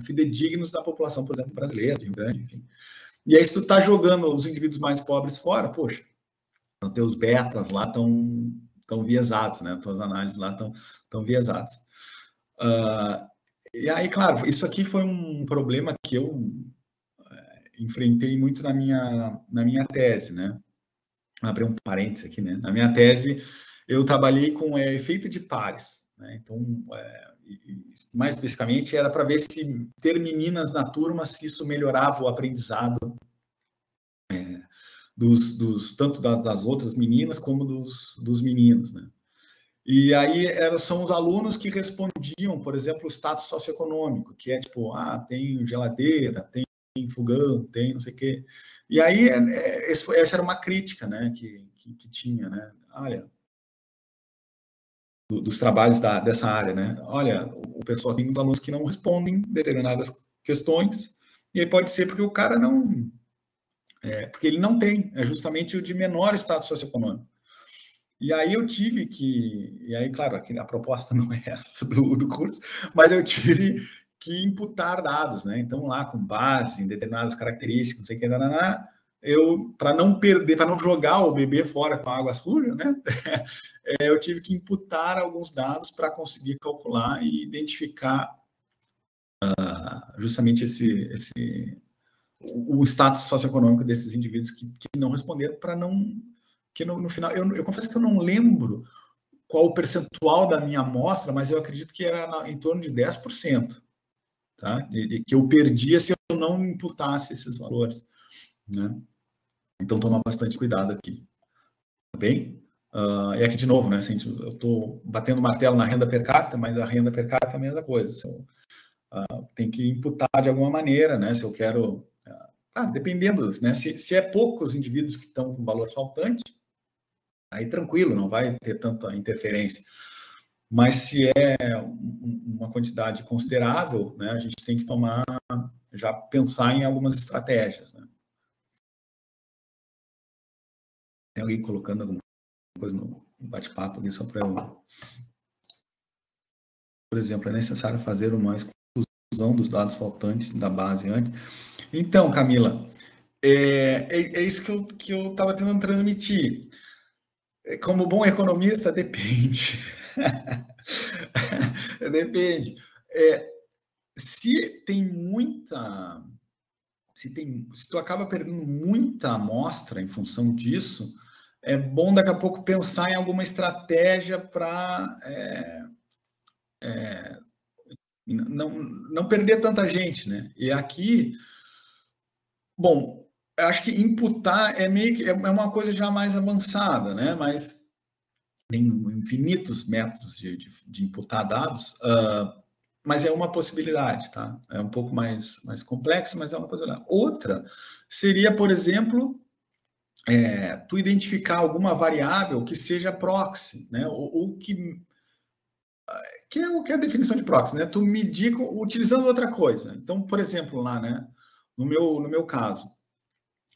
fidedignos da população, por exemplo, brasileira, de Rio Grande, enfim. E aí, se tu está jogando os indivíduos mais pobres fora, poxa, os teus betas lá estão viesados, né? As tuas análises lá estão viesadas. E aí, claro, isso aqui foi um problema que eu enfrentei muito na minha tese, né? Vou abrir um parênteses aqui, né? Na minha tese, eu trabalhei com efeito de pares, né? Então, mais especificamente, era para ver se ter meninas na turma, se isso melhorava o aprendizado tanto das outras meninas como dos meninos, né? E aí são os alunos que respondiam, por exemplo, o status socioeconômico, que é tipo, tem geladeira, tem fogão, tem não sei o quê. E aí essa era uma crítica, né, que tinha, né? Olha, dos trabalhos dessa área, né? Olha, o pessoal tem muitos alunos que não respondem determinadas questões, e aí pode ser porque o cara não... porque ele não tem, é justamente o de menor status socioeconômico. E aí eu tive que... E aí, claro, a proposta não é essa do curso, mas eu tive que imputar dados, né? Então, lá com base em determinadas características, não sei o que, para não perder, para não jogar o bebê fora com a água suja, né? Eu tive que imputar alguns dados para conseguir calcular e identificar justamente o status socioeconômico desses indivíduos que não responderam, para não... que no final, eu confesso que eu não lembro qual o percentual da minha amostra, mas eu acredito que era em torno de 10%, tá? Que eu perdia se eu não imputasse esses valores, né? Então, tomar bastante cuidado aqui, tá bem? E aqui, de novo, né, assim, eu estou batendo martelo na renda per capita, mas a renda per capita é a mesma coisa. Tem que imputar de alguma maneira, né? Se eu quero... dependendo, né? Se é poucos indivíduos que estão com valor faltante, aí tranquilo, não vai ter tanta interferência. Mas se é uma quantidade considerável, né, a gente tem que tomar já pensar em algumas estratégias, né? Tem alguém colocando alguma coisa no bate-papo aqui só para eu... Por exemplo, é necessário fazer uma exclusão dos dados faltantes da base antes. Então, Camila, é isso que eu estava tentando transmitir. Como bom economista, depende. Depende. Se tem muita... Se tu acaba perdendo muita amostra em função disso, é bom daqui a pouco pensar em alguma estratégia para não perder tanta gente, né? E aqui, bom, eu acho que imputar é meio que é uma coisa já mais avançada, né? Mas tem infinitos métodos de imputar dados, mas é uma possibilidade, tá? É um pouco mais complexo, mas é uma possibilidade. Outra seria, por exemplo, tu identificar alguma variável que seja proxy, né? Ou que é o que é a definição de proxy, né? Tu medir utilizando outra coisa. Então, por exemplo, lá, né? No meu caso,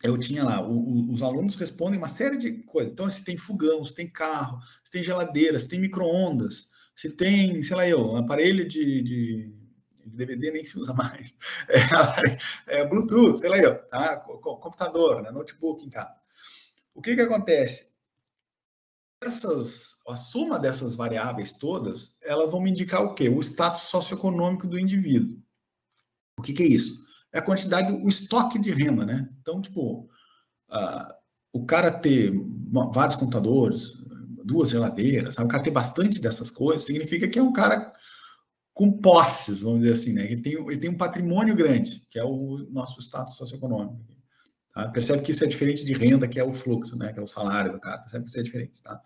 eu tinha lá, os alunos respondem uma série de coisas. Então, se tem fogão, se tem carro, se tem geladeira, se tem micro-ondas, se tem, sei lá, um aparelho de DVD nem se usa mais, Bluetooth, sei lá, tá? Computador, né? Notebook em casa. O que acontece? A soma dessas variáveis todas, elas vão me indicar o quê? O status socioeconômico do indivíduo. O que é isso? É a quantidade, o estoque de renda, né? Então, tipo, o cara ter vários computadores, 2 geladeiras, sabe? O cara ter bastante dessas coisas, significa que é um cara com posses, vamos dizer assim, né? Ele tem um patrimônio grande, que é o nosso status socioeconômico. Tá? Percebe que isso é diferente de renda, que é o fluxo, né? Que é o salário do cara. Percebe que isso é diferente, tá?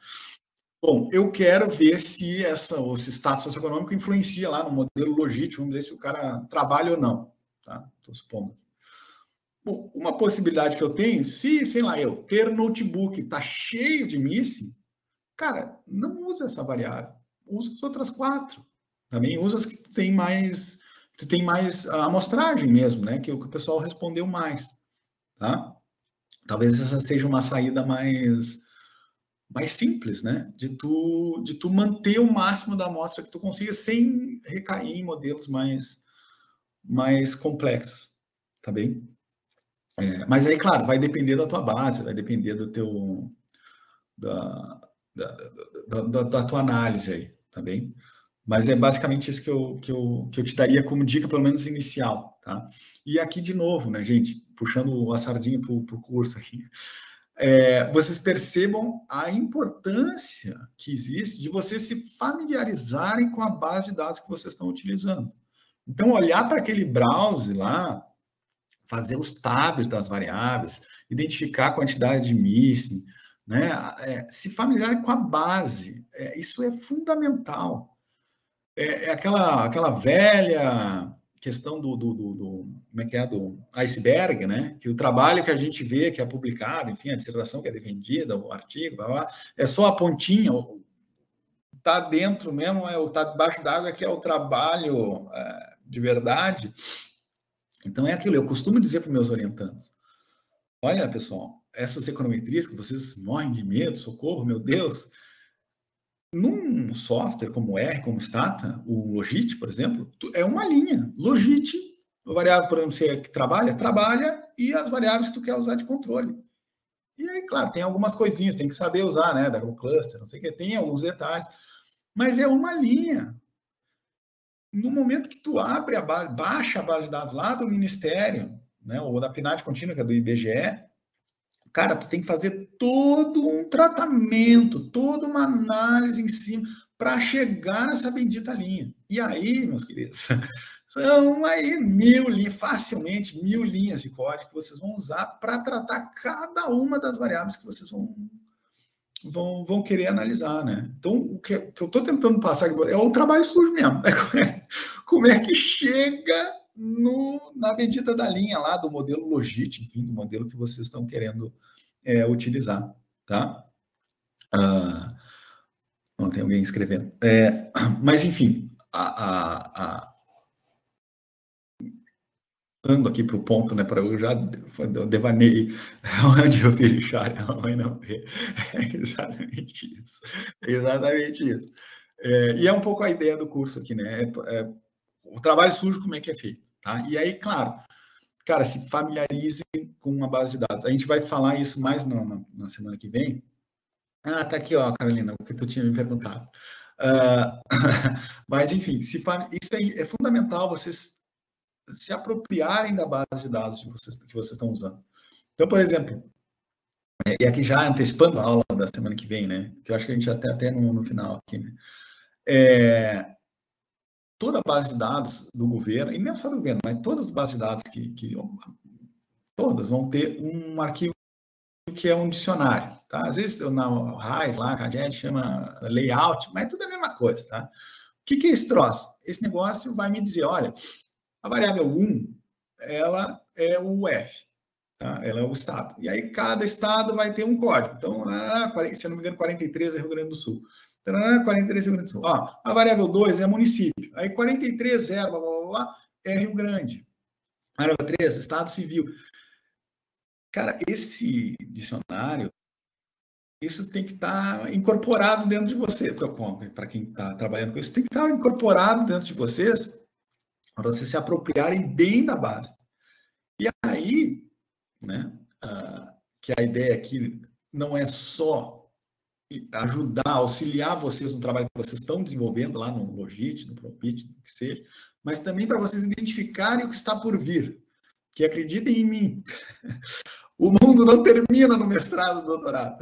Bom, eu quero ver se esse status socioeconômico influencia lá no modelo logístico, vamos ver se o cara trabalha ou não, tá? Estou supondo. Bom, uma possibilidade que eu tenho, se, sei lá, eu ter notebook está cheio de missing, cara, não usa essa variável, usa as outras 4. Também usa as que tem mais amostragem mesmo, né? Que o pessoal respondeu mais, tá? Talvez essa seja uma saída mais simples, né? De tu manter o máximo da amostra que tu consiga sem recair em modelos mais complexos, tá bem? Mas aí, claro, vai depender da tua base, vai depender do teu da tua análise aí, tá bem? Mas é basicamente isso que eu te daria como dica, pelo menos inicial, tá? E aqui de novo, né, gente, puxando a sardinha para o curso aqui, vocês percebam a importância que existe de vocês se familiarizarem com a base de dados que vocês estão utilizando. Então, olhar para aquele browser lá, fazer os tabs das variáveis, identificar a quantidade de missing, né? Se familiarizar com a base, isso é fundamental. É aquela velha questão como é que é, do iceberg, né? Que o trabalho que a gente vê, que é publicado, enfim, a dissertação que é defendida, o artigo, blá, blá, é só a pontinha, está dentro mesmo, está debaixo d'água, que é o trabalho de verdade. Então, é aquilo, eu costumo dizer para os meus orientandos, olha, pessoal, essas econometrias que vocês morrem de medo, socorro, meu Deus, num software como R, como Stata, o Logit, por exemplo, é uma linha. Logit, a variável, por exemplo, você que trabalha, e as variáveis que tu quer usar de controle. E aí, claro, tem algumas coisinhas, tem que saber usar, né, da cluster, não sei o que, tem alguns detalhes, mas é uma linha. No momento que tu abre baixa a base de dados lá do Ministério, né, ou da PNAD contínua, que é do IBGE, cara, tu tem que fazer todo um tratamento, toda uma análise em cima para chegar nessa bendita linha. E aí, meus queridos, são aí facilmente 1000 linhas de código que vocês vão usar para tratar cada uma das variáveis que vocês vão querer analisar, né? Então, o que eu estou tentando passar aqui é o trabalho sujo mesmo. Como é que chega na medida da linha lá do modelo Logit, enfim, do modelo que vocês estão querendo utilizar, tá? Não tem alguém escrevendo. Mas, enfim, voltando aqui para o ponto, né, para eu já devanei onde eu vi Richard, a mãe não vê. É exatamente isso. Exatamente isso. E é um pouco a ideia do curso aqui, né? O trabalho sujo, como é que é feito, tá? E aí, claro, cara, se familiarizem com uma base de dados. A gente vai falar isso mais na semana que vem. Ah, tá aqui, ó, Carolina, o que tu tinha me perguntado. Mas, enfim, isso é fundamental, vocês se apropriarem da base de dados que vocês estão usando. Então, por exemplo, e aqui já antecipando a aula da semana que vem, né? Que eu acho que a gente até no final aqui, né? Toda a base de dados do governo, e não só do governo, mas todas as bases de dados todas vão ter um arquivo que é um dicionário, tá? Às vezes na RAIS lá, a gente chama layout, mas tudo é a mesma coisa, tá? O que é esse troço? Esse negócio vai me dizer, olha, a variável 1, ela é o F, tá? Ela é o estado. E aí cada estado vai ter um código. Então, se eu não me engano, 43 é Rio Grande do Sul. 43 é Rio Grande do Sul. Ó, a variável 2 é município. Aí 43, 0, blá, blá, blá, é Rio Grande. A variável 3, estado civil. Cara, esse dicionário, isso tem que estar incorporado dentro de você. Para quem está trabalhando com isso, tem que estar incorporado dentro de vocês para vocês se apropriarem bem da base. E aí, né, que a ideia aqui não é só ajudar, auxiliar vocês no trabalho que vocês estão desenvolvendo lá no Logit, no Propit, no que seja, mas também para vocês identificarem o que está por vir. Que acreditem em mim, o mundo não termina no mestrado, no doutorado.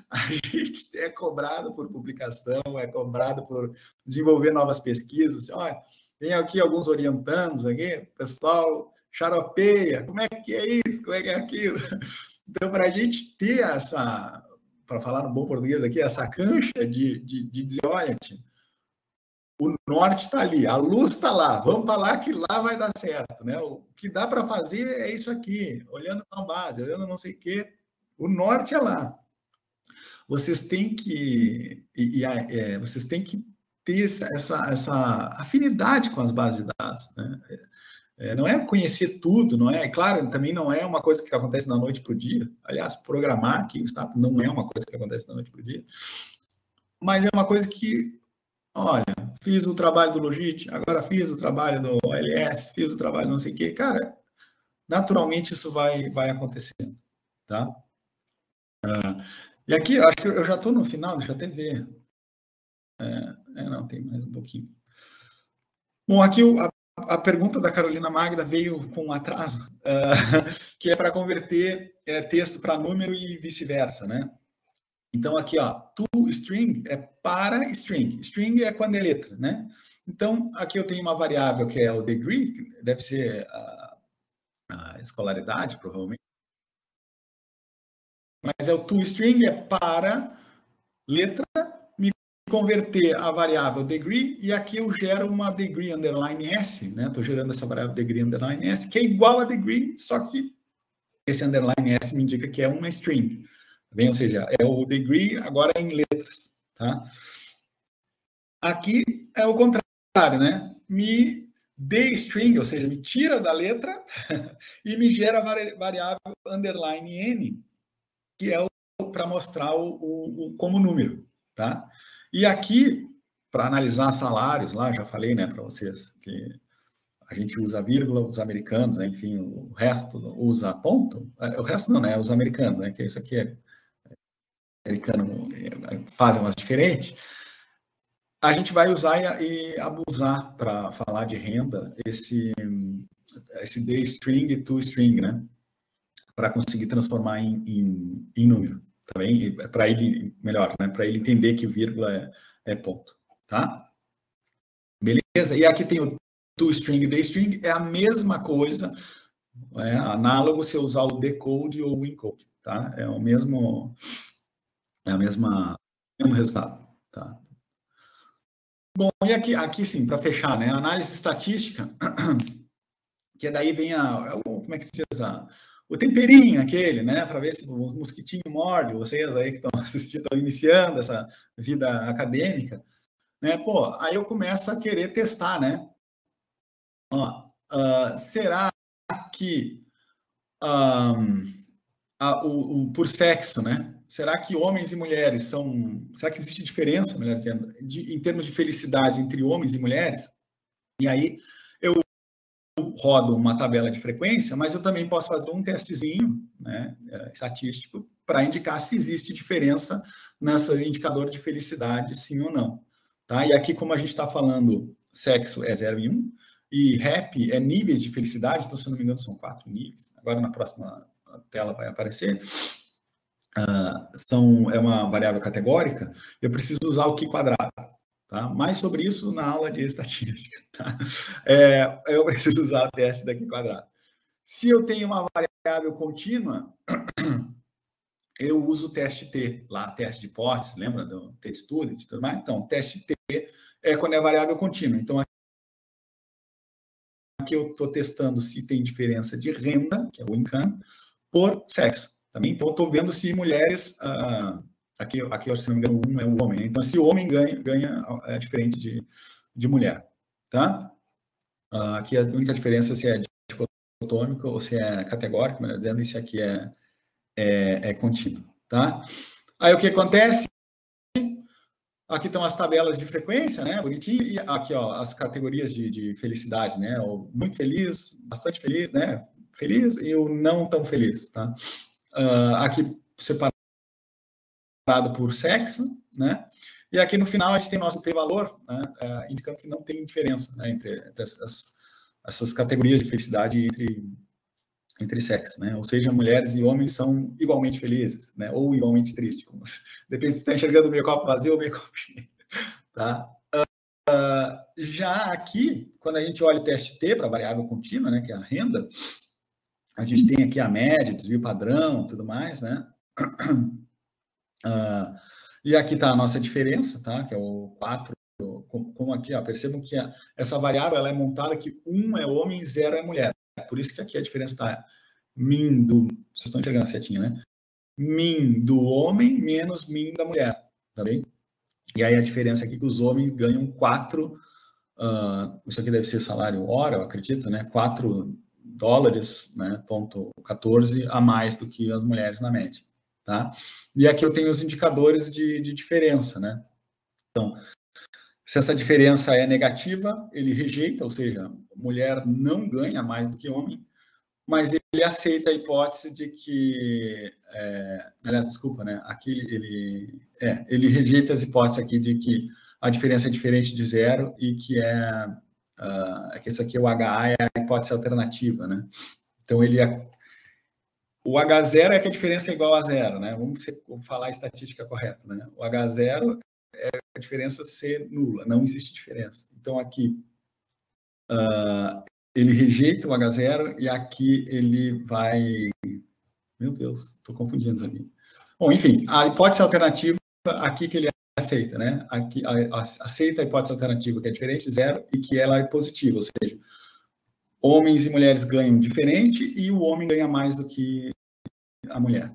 A gente é cobrado por publicação, é cobrado por desenvolver novas pesquisas. Olha, tem aqui alguns orientandos, aqui, pessoal xaropeia, como é que é isso, como é que é aquilo. Então, para a gente ter essa, para falar no bom português aqui, essa cancha de dizer, olha, o norte está ali, a luz está lá, vamos para lá que lá vai dar certo, né? O que dá para fazer é isso aqui, olhando na base, olhando não sei o quê, o norte é lá. Vocês têm que vocês têm que ter essa afinidade com as bases de dados, né? Não é conhecer tudo, não é? Claro, também não é uma coisa que acontece da noite para o dia. Aliás, programar aqui não é uma coisa que acontece da noite para o dia, mas é uma coisa que, olha, fiz o trabalho do Logit, agora fiz o trabalho do OLS, fiz o trabalho não sei o quê. Cara, naturalmente isso vai acontecendo, tá? E aqui, acho que eu já estou no final, deixa eu até ver. Não, tem mais um pouquinho. Bom, aqui a pergunta da Carolina Magda veio com um atraso, que é para converter texto para número e vice-versa, né? Então, aqui, ó, to string é para string. String é quando é letra, né? Então, aqui eu tenho uma variável que é o degree, que deve ser a escolaridade, provavelmente. Mas é o to string, é para letra, me converter a variável degree, e aqui eu gero uma degree underline s, né? Estou gerando essa variável degree underline s, que é igual a degree, só que esse underline s me indica que é uma string. Bem, ou seja, é o degree agora em letras, tá? Aqui é o contrário, né? Me string, ou seja, me tira da letra e me gera a variável underline n, que é para mostrar como número, tá? E aqui, para analisar salários, lá já falei, né, para vocês, que a gente usa vírgula, os americanos, né, enfim, o resto usa ponto. O resto não, né? Os americanos, né? Que isso aqui é americano, fazem umas diferentes. A gente vai usar e abusar para falar de renda esse string to string, né? Para conseguir transformar em número, tá bem? Para ele, melhor, né? Para ele entender que vírgula é ponto, tá? Beleza? E aqui tem o toString e dString, é a mesma coisa, análogo se eu usar o decode ou o encode, tá? É o mesmo resultado, tá? Bom, e aqui sim, para fechar, né? Análise estatística, que daí vem como é que se diz? O temperinho aquele, né? Para ver se o mosquitinho morde, vocês aí que estão assistindo, estão iniciando essa vida acadêmica, né? Pô, aí eu começo a querer testar, né? Ó, será que por sexo, né? Será que homens e mulheres são... Será que existe diferença, melhor dizendo, em termos de felicidade entre homens e mulheres? E aí eu rodo uma tabela de frequência, mas eu também posso fazer um testezinho, né, estatístico para indicar se existe diferença nesse indicador de felicidade, sim ou não. Tá? E aqui, como a gente está falando, sexo é 0 e 1, e happy é níveis de felicidade, então, se eu não me engano, são 4 níveis. Agora, na próxima tela vai aparecer. É uma variável categórica, eu preciso usar o Q quadrado. Tá? Mais sobre isso na aula de estatística. Tá? Eu preciso usar o teste daqui quadrado. Se eu tenho uma variável contínua, eu uso o teste T, lá, teste de hipótese, lembra do T-Student e tudo mais? Então, o teste T é quando é variável contínua. Então, aqui eu estou testando se tem diferença de renda, que é o income, por sexo. Também. Então, eu estou vendo se mulheres... Aqui, se não me engano, um é o homem. Então, se o homem ganha é diferente de mulher. Tá? Aqui a única diferença é se é dicotômico ou se é categórico, melhor dizendo, e se aqui é contínuo. Tá? Aí, o que acontece? Aqui estão as tabelas de frequência, né? Bonitinho. E aqui, ó, as categorias de felicidade, né? O muito feliz, bastante feliz, né? Feliz e o não tão feliz, tá? Aqui separado por sexo, né? E aqui no final a gente tem nosso p-valor, né? Indicando que não tem diferença, né? entre essas categorias de felicidade entre sexo, né? Ou seja, mulheres e homens são igualmente felizes, né? Ou igualmente tristes. Depende se está enxergando o meio copo vazio ou meio copo cheio, tá? Já aqui, quando a gente olha o teste T para variável contínua, né? Que é a renda, a gente tem aqui a média, desvio padrão, tudo mais, né? E aqui está a nossa diferença, tá? Que é o 4, como aqui, ó, percebam que essa variável ela é montada que 1 é homem e 0 é mulher. Por isso que aqui a diferença está min do... Vocês estão enxergando a setinha, né? Min do homem menos min da mulher, tá bem? E aí a diferença aqui é que os homens ganham 4, isso aqui deve ser salário hora, eu acredito, né? 4 dólares, né? Ponto 14 a mais do que as mulheres na média. Tá? E aqui eu tenho os indicadores de diferença, né? Então, se essa diferença é negativa, ele rejeita, ou seja, mulher não ganha mais do que homem, mas ele aceita a hipótese de que... aliás, desculpa, né? Aqui ele rejeita as hipóteses aqui de que a diferença é diferente de 0 e que que isso aqui, o HA, é a hipótese alternativa, né? Então, o H0 é que a diferença é igual a 0, né? Vamos falar a estatística correta, né? O H0 é a diferença ser nula, não existe diferença. Então, aqui, ele rejeita o H0 e aqui ele vai... Meu Deus, estou confundindo aqui. Bom, enfim, a hipótese alternativa, aqui que ele aceita, né? Aqui, aceita a hipótese alternativa, que é diferente de 0 e que ela é positiva, ou seja, homens e mulheres ganham diferente e o homem ganha mais do que a mulher.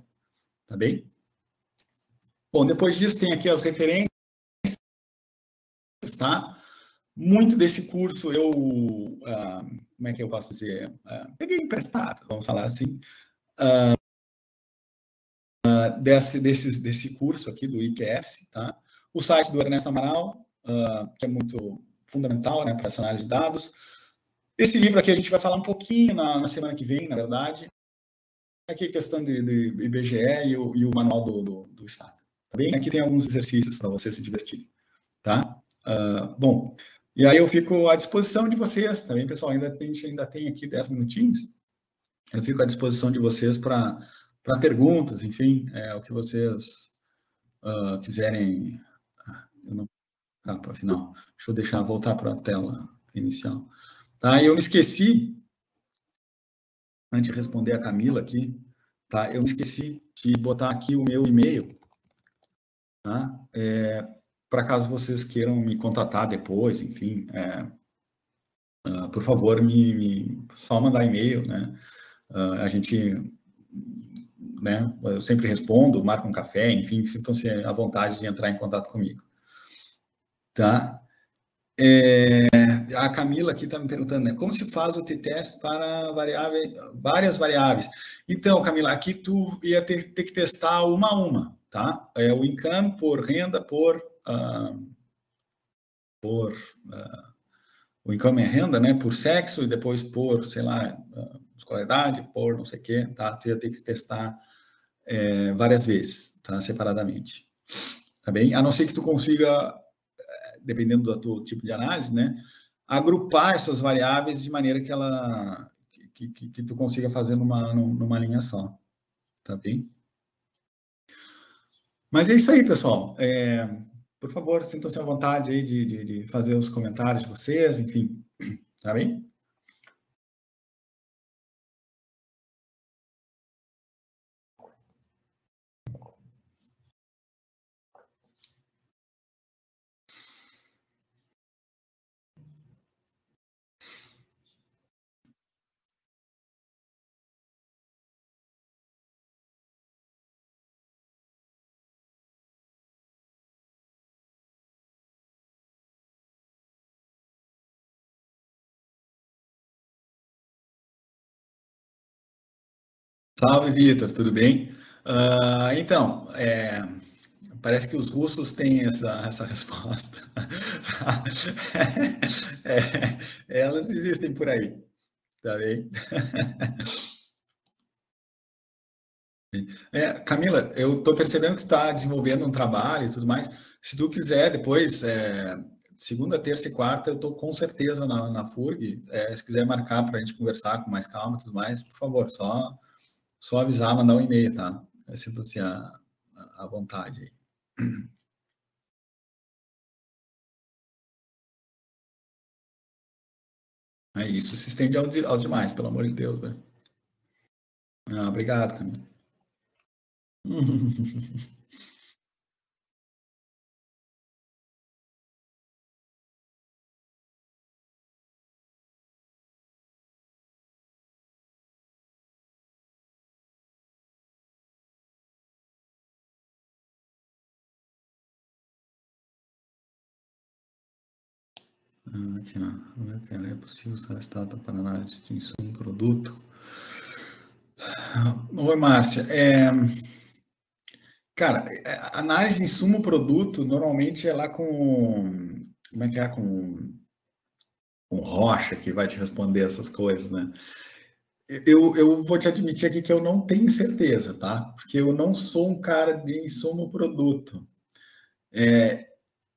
Tá bem? Bom, depois disso tem aqui as referências, tá? Muito desse curso eu, como é que eu posso dizer? Peguei emprestado, vamos falar assim, desse curso aqui do IQS, tá? O site do Ernesto Amaral, que é muito fundamental, né, para essa análise de dados. Esse livro aqui a gente vai falar um pouquinho na semana que vem, na verdade. Aqui a questão de IBGE e o manual do Estado. Tá bem? Aqui tem alguns exercícios para você se divertir. Tá? Bom, e aí eu fico à disposição de vocês também, pessoal. A gente ainda tem aqui 10 minutinhos. Eu fico à disposição de vocês para perguntas, enfim, o que vocês quiserem. Para final. Deixa eu voltar para a tela inicial. Tá? Eu me esqueci, antes de responder a Camila aqui, tá? Eu me esqueci de botar aqui o meu e-mail, tá? Para caso vocês queiram me contatar depois, enfim, por favor, só mandar e-mail, né? A gente, né? Eu sempre respondo, marco um café, enfim, sintam-se à vontade de entrar em contato comigo, tá? A Camila aqui está me perguntando, né? Como se faz o t-teste para várias variáveis? Então, Camila, aqui tu ia ter que testar uma a uma, tá? O income por renda, o income é renda, né? Por sexo e depois por, sei lá, escolaridade, por não sei o quê, tá? Tu ia ter que testar várias vezes, tá? Separadamente, tá bem? A não ser que tu consiga, dependendo do teu tipo de análise, né? Agrupar essas variáveis de maneira que ela que tu consiga fazer numa linha só, tá bem? Mas é isso aí, pessoal. Por favor, sintam-se à vontade aí de fazer os comentários de vocês, enfim, tá bem? Salve, Vitor, tudo bem? Então, parece que os russos têm essa resposta. Elas existem por aí, tá bem? Camila, eu estou percebendo que tu está desenvolvendo um trabalho e tudo mais. Se tu quiser, depois, segunda, terça e quarta, eu estou com certeza na FURG. Se quiser marcar para a gente conversar com mais calma e tudo mais, por favor, só avisar, mandar um e-mail, tá? Sinta-se à vontade aí. É isso, se estende aos demais, pelo amor de Deus, né? Obrigado, Camila. Aqui, ó. É possível usar a estátua para análise de insumo produto? Oi, Márcia. Cara, análise de insumo produto normalmente é lá com. Como é que é? Com Rocha que vai te responder essas coisas, né? Eu vou te admitir aqui que eu não tenho certeza, tá? Porque eu não sou um cara de insumo produto.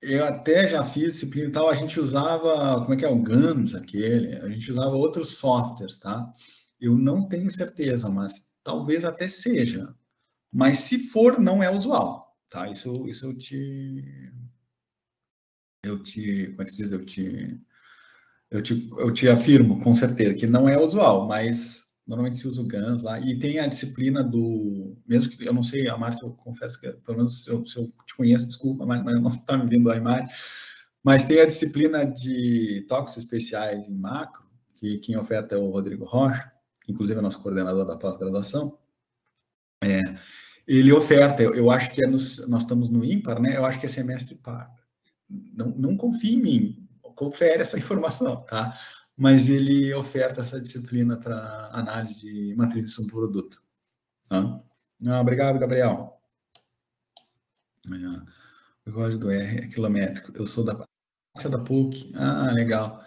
Eu até já fiz disciplina e tal, a gente usava, como é que é, o GANS, aquele, a gente usava outros softwares, tá? Eu não tenho certeza, mas talvez até seja. Mas se for, não é usual, tá? Isso como é que se diz? Eu te afirmo com certeza que não é usual, mas normalmente se usa o GANS lá, e tem a disciplina mesmo que eu não sei, a Márcia, eu confesso que, pelo menos se eu te conheço, desculpa, mas não está me vindo a imagem, mas tem a disciplina de tópicos especiais em macro, que quem oferta é o Rodrigo Rocha, inclusive é nosso coordenador da pós-graduação. Ele oferta, eu acho que nós estamos no ímpar, né? Eu acho que é semestre par. Não confie em mim, confere essa informação, tá? Mas ele oferta essa disciplina para análise de matriz de insumo produto. Tá? Obrigado, Gabriel. O código do R é quilométrico. Eu sou da PUC. Legal.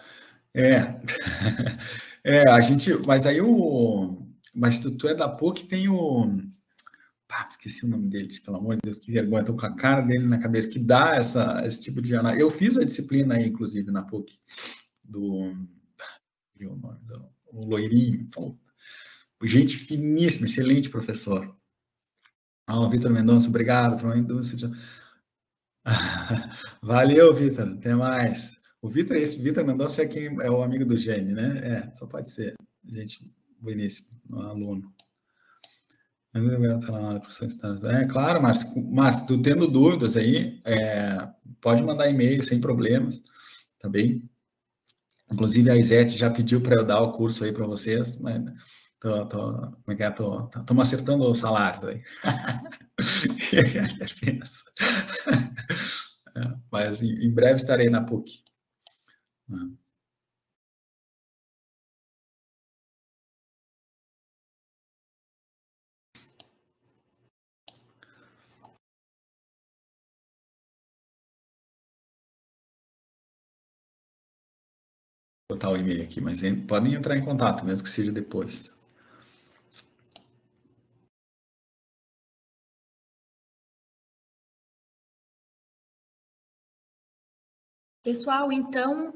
A gente, mas aí mas tu é da PUC, tem esqueci o nome dele, pelo amor de Deus, que vergonha, estou com a cara dele na cabeça, que dá esse tipo de análise. Eu fiz a disciplina aí, inclusive, na PUC, o loirinho, gente finíssima, excelente professor. Vitor Mendonça, obrigado. Valeu, Vitor, até mais. O Vitor Mendonça é quem é o amigo do Gênio, né? Só pode ser. Gente boníssimo, um aluno. Claro, Márcio, tu tendo dúvidas aí, pode mandar e-mail sem problemas, tá bem? Inclusive a Isete já pediu para eu dar o curso aí para vocês, mas como é que é? Estamos acertando os salários aí. Mas em breve estarei na PUC. Né? Vou botar o e-mail aqui, mas podem entrar em contato, mesmo que seja depois. Pessoal, então,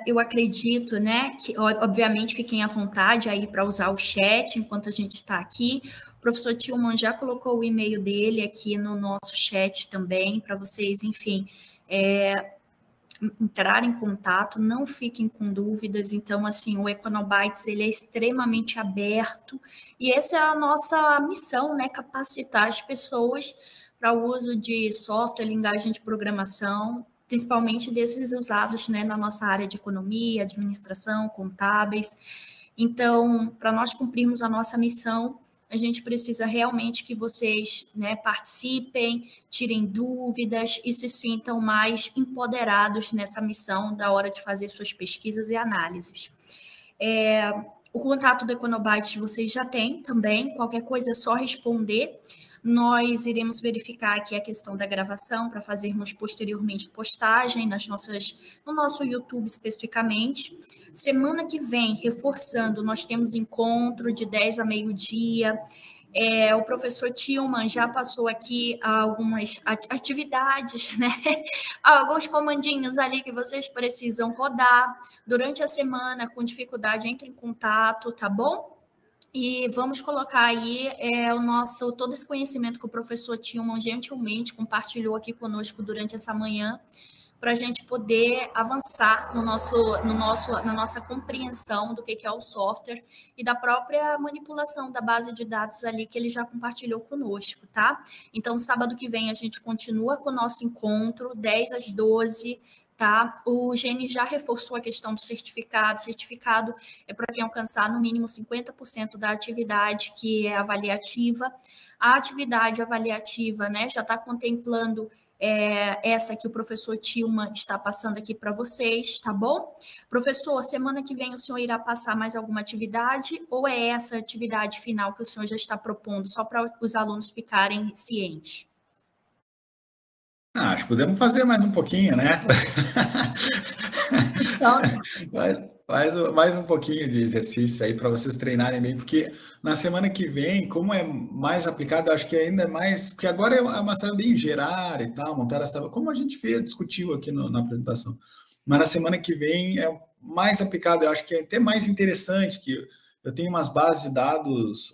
eu acredito, né, que, obviamente, fiquem à vontade aí para usar o chat enquanto a gente está aqui. O professor Tilman já colocou o e-mail dele aqui no nosso chat também, para vocês, enfim, entrar em contato, não fiquem com dúvidas. Então, assim, o Econobytes, ele é extremamente aberto e essa é a nossa missão, né, capacitar as pessoas para o uso de software, linguagem de programação, principalmente desses usados, né, na nossa área de economia, administração, contábeis. Então, para nós cumprirmos a nossa missão, a gente precisa realmente que vocês, né, participem, tirem dúvidas e se sintam mais empoderados nessa missão da hora de fazer suas pesquisas e análises. O contato do Econobytes vocês já têm também, qualquer coisa é só responder. Nós iremos verificar aqui a questão da gravação para fazermos posteriormente postagem no nosso YouTube especificamente. Semana que vem, reforçando, nós temos encontro de 10 a meio-dia. O professor Tilman já passou aqui algumas atividades, né? Alguns comandinhos ali que vocês precisam rodar durante a semana, com dificuldade, entre em contato, tá bom? E vamos colocar aí todo esse conhecimento que o professor Tilman gentilmente compartilhou aqui conosco durante essa manhã, para a gente poder avançar na nossa compreensão do que é o software e da própria manipulação da base de dados ali que ele já compartilhou conosco, tá? Então, sábado que vem a gente continua com o nosso encontro, 10 às 12, tá? O Gene já reforçou a questão do certificado. Certificado é para quem alcançar no mínimo 50% da atividade que é avaliativa. A atividade avaliativa, né, já está contemplando essa que o professor Tilman está passando aqui para vocês, tá bom? Professor, semana que vem o senhor irá passar mais alguma atividade ou é essa atividade final que o senhor já está propondo, só para os alunos ficarem cientes? Acho que podemos fazer mais um pouquinho, né? Então, mais um pouquinho de exercício aí para vocês treinarem bem, porque na semana que vem, como é mais aplicado, acho que ainda é mais, porque agora é uma história bem gerar e tal, montar as tabelas, como a gente fez, discutiu aqui na apresentação. Mas na semana que vem é mais aplicado, eu acho que é até mais interessante, que eu tenho umas bases de dados,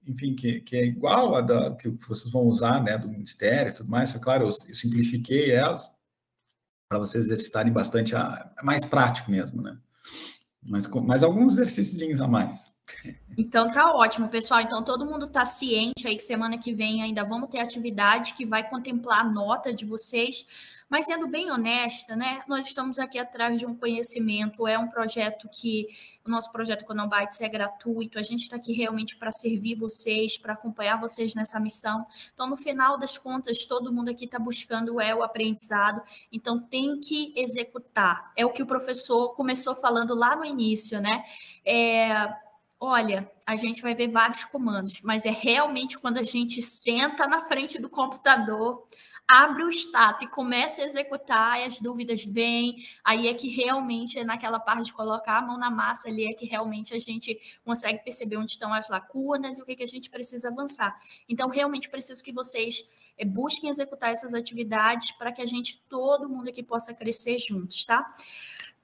enfim, que é igual a da que vocês vão usar, né, do Ministério e tudo mais, é claro, eu simplifiquei elas, para vocês exercitarem bastante, é mais prático mesmo, né? Mas alguns exercícios a mais. Então tá ótimo, pessoal. Então todo mundo está ciente aí que semana que vem ainda vamos ter atividade que vai contemplar a nota de vocês. Mas sendo bem honesta, né? Nós estamos aqui atrás de um conhecimento. É um projeto o nosso projeto Econobytes é gratuito. A gente está aqui realmente para servir vocês, para acompanhar vocês nessa missão. Então, no final das contas, todo mundo aqui está buscando o aprendizado. Então, tem que executar. É o que o professor começou falando lá no início, né? Olha, a gente vai ver vários comandos, mas é realmente quando a gente senta na frente do computador, abre o status e começa a executar, e as dúvidas vêm, aí é que realmente é naquela parte de colocar a mão na massa ali, é que realmente a gente consegue perceber onde estão as lacunas e o que a gente precisa avançar. Então, realmente preciso que vocês busquem executar essas atividades para que todo mundo aqui possa crescer juntos, tá?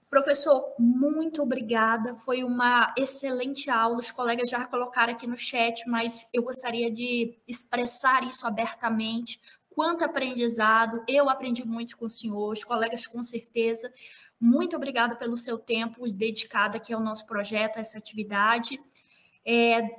Professor, muito obrigada. Foi uma excelente aula. Os colegas já colocaram aqui no chat, mas eu gostaria de expressar isso abertamente. Quanto aprendizado. Eu aprendi muito com o senhor, os colegas com certeza. Muito obrigada pelo seu tempo dedicado aqui ao nosso projeto, a essa atividade.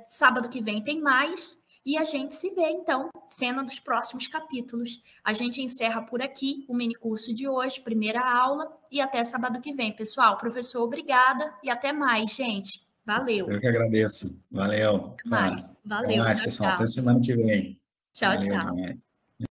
Sábado que vem tem mais. E a gente se vê, então, cena dos próximos capítulos. A gente encerra por aqui o minicurso de hoje, primeira aula, e até sábado que vem, pessoal. Professor, obrigada e até mais, gente. Valeu. Eu que agradeço. Valeu. Até mais. Até Valeu. mais, Tchau, pessoal. tchau. Até semana que vem. Tchau, Valeu, tchau. boa noite.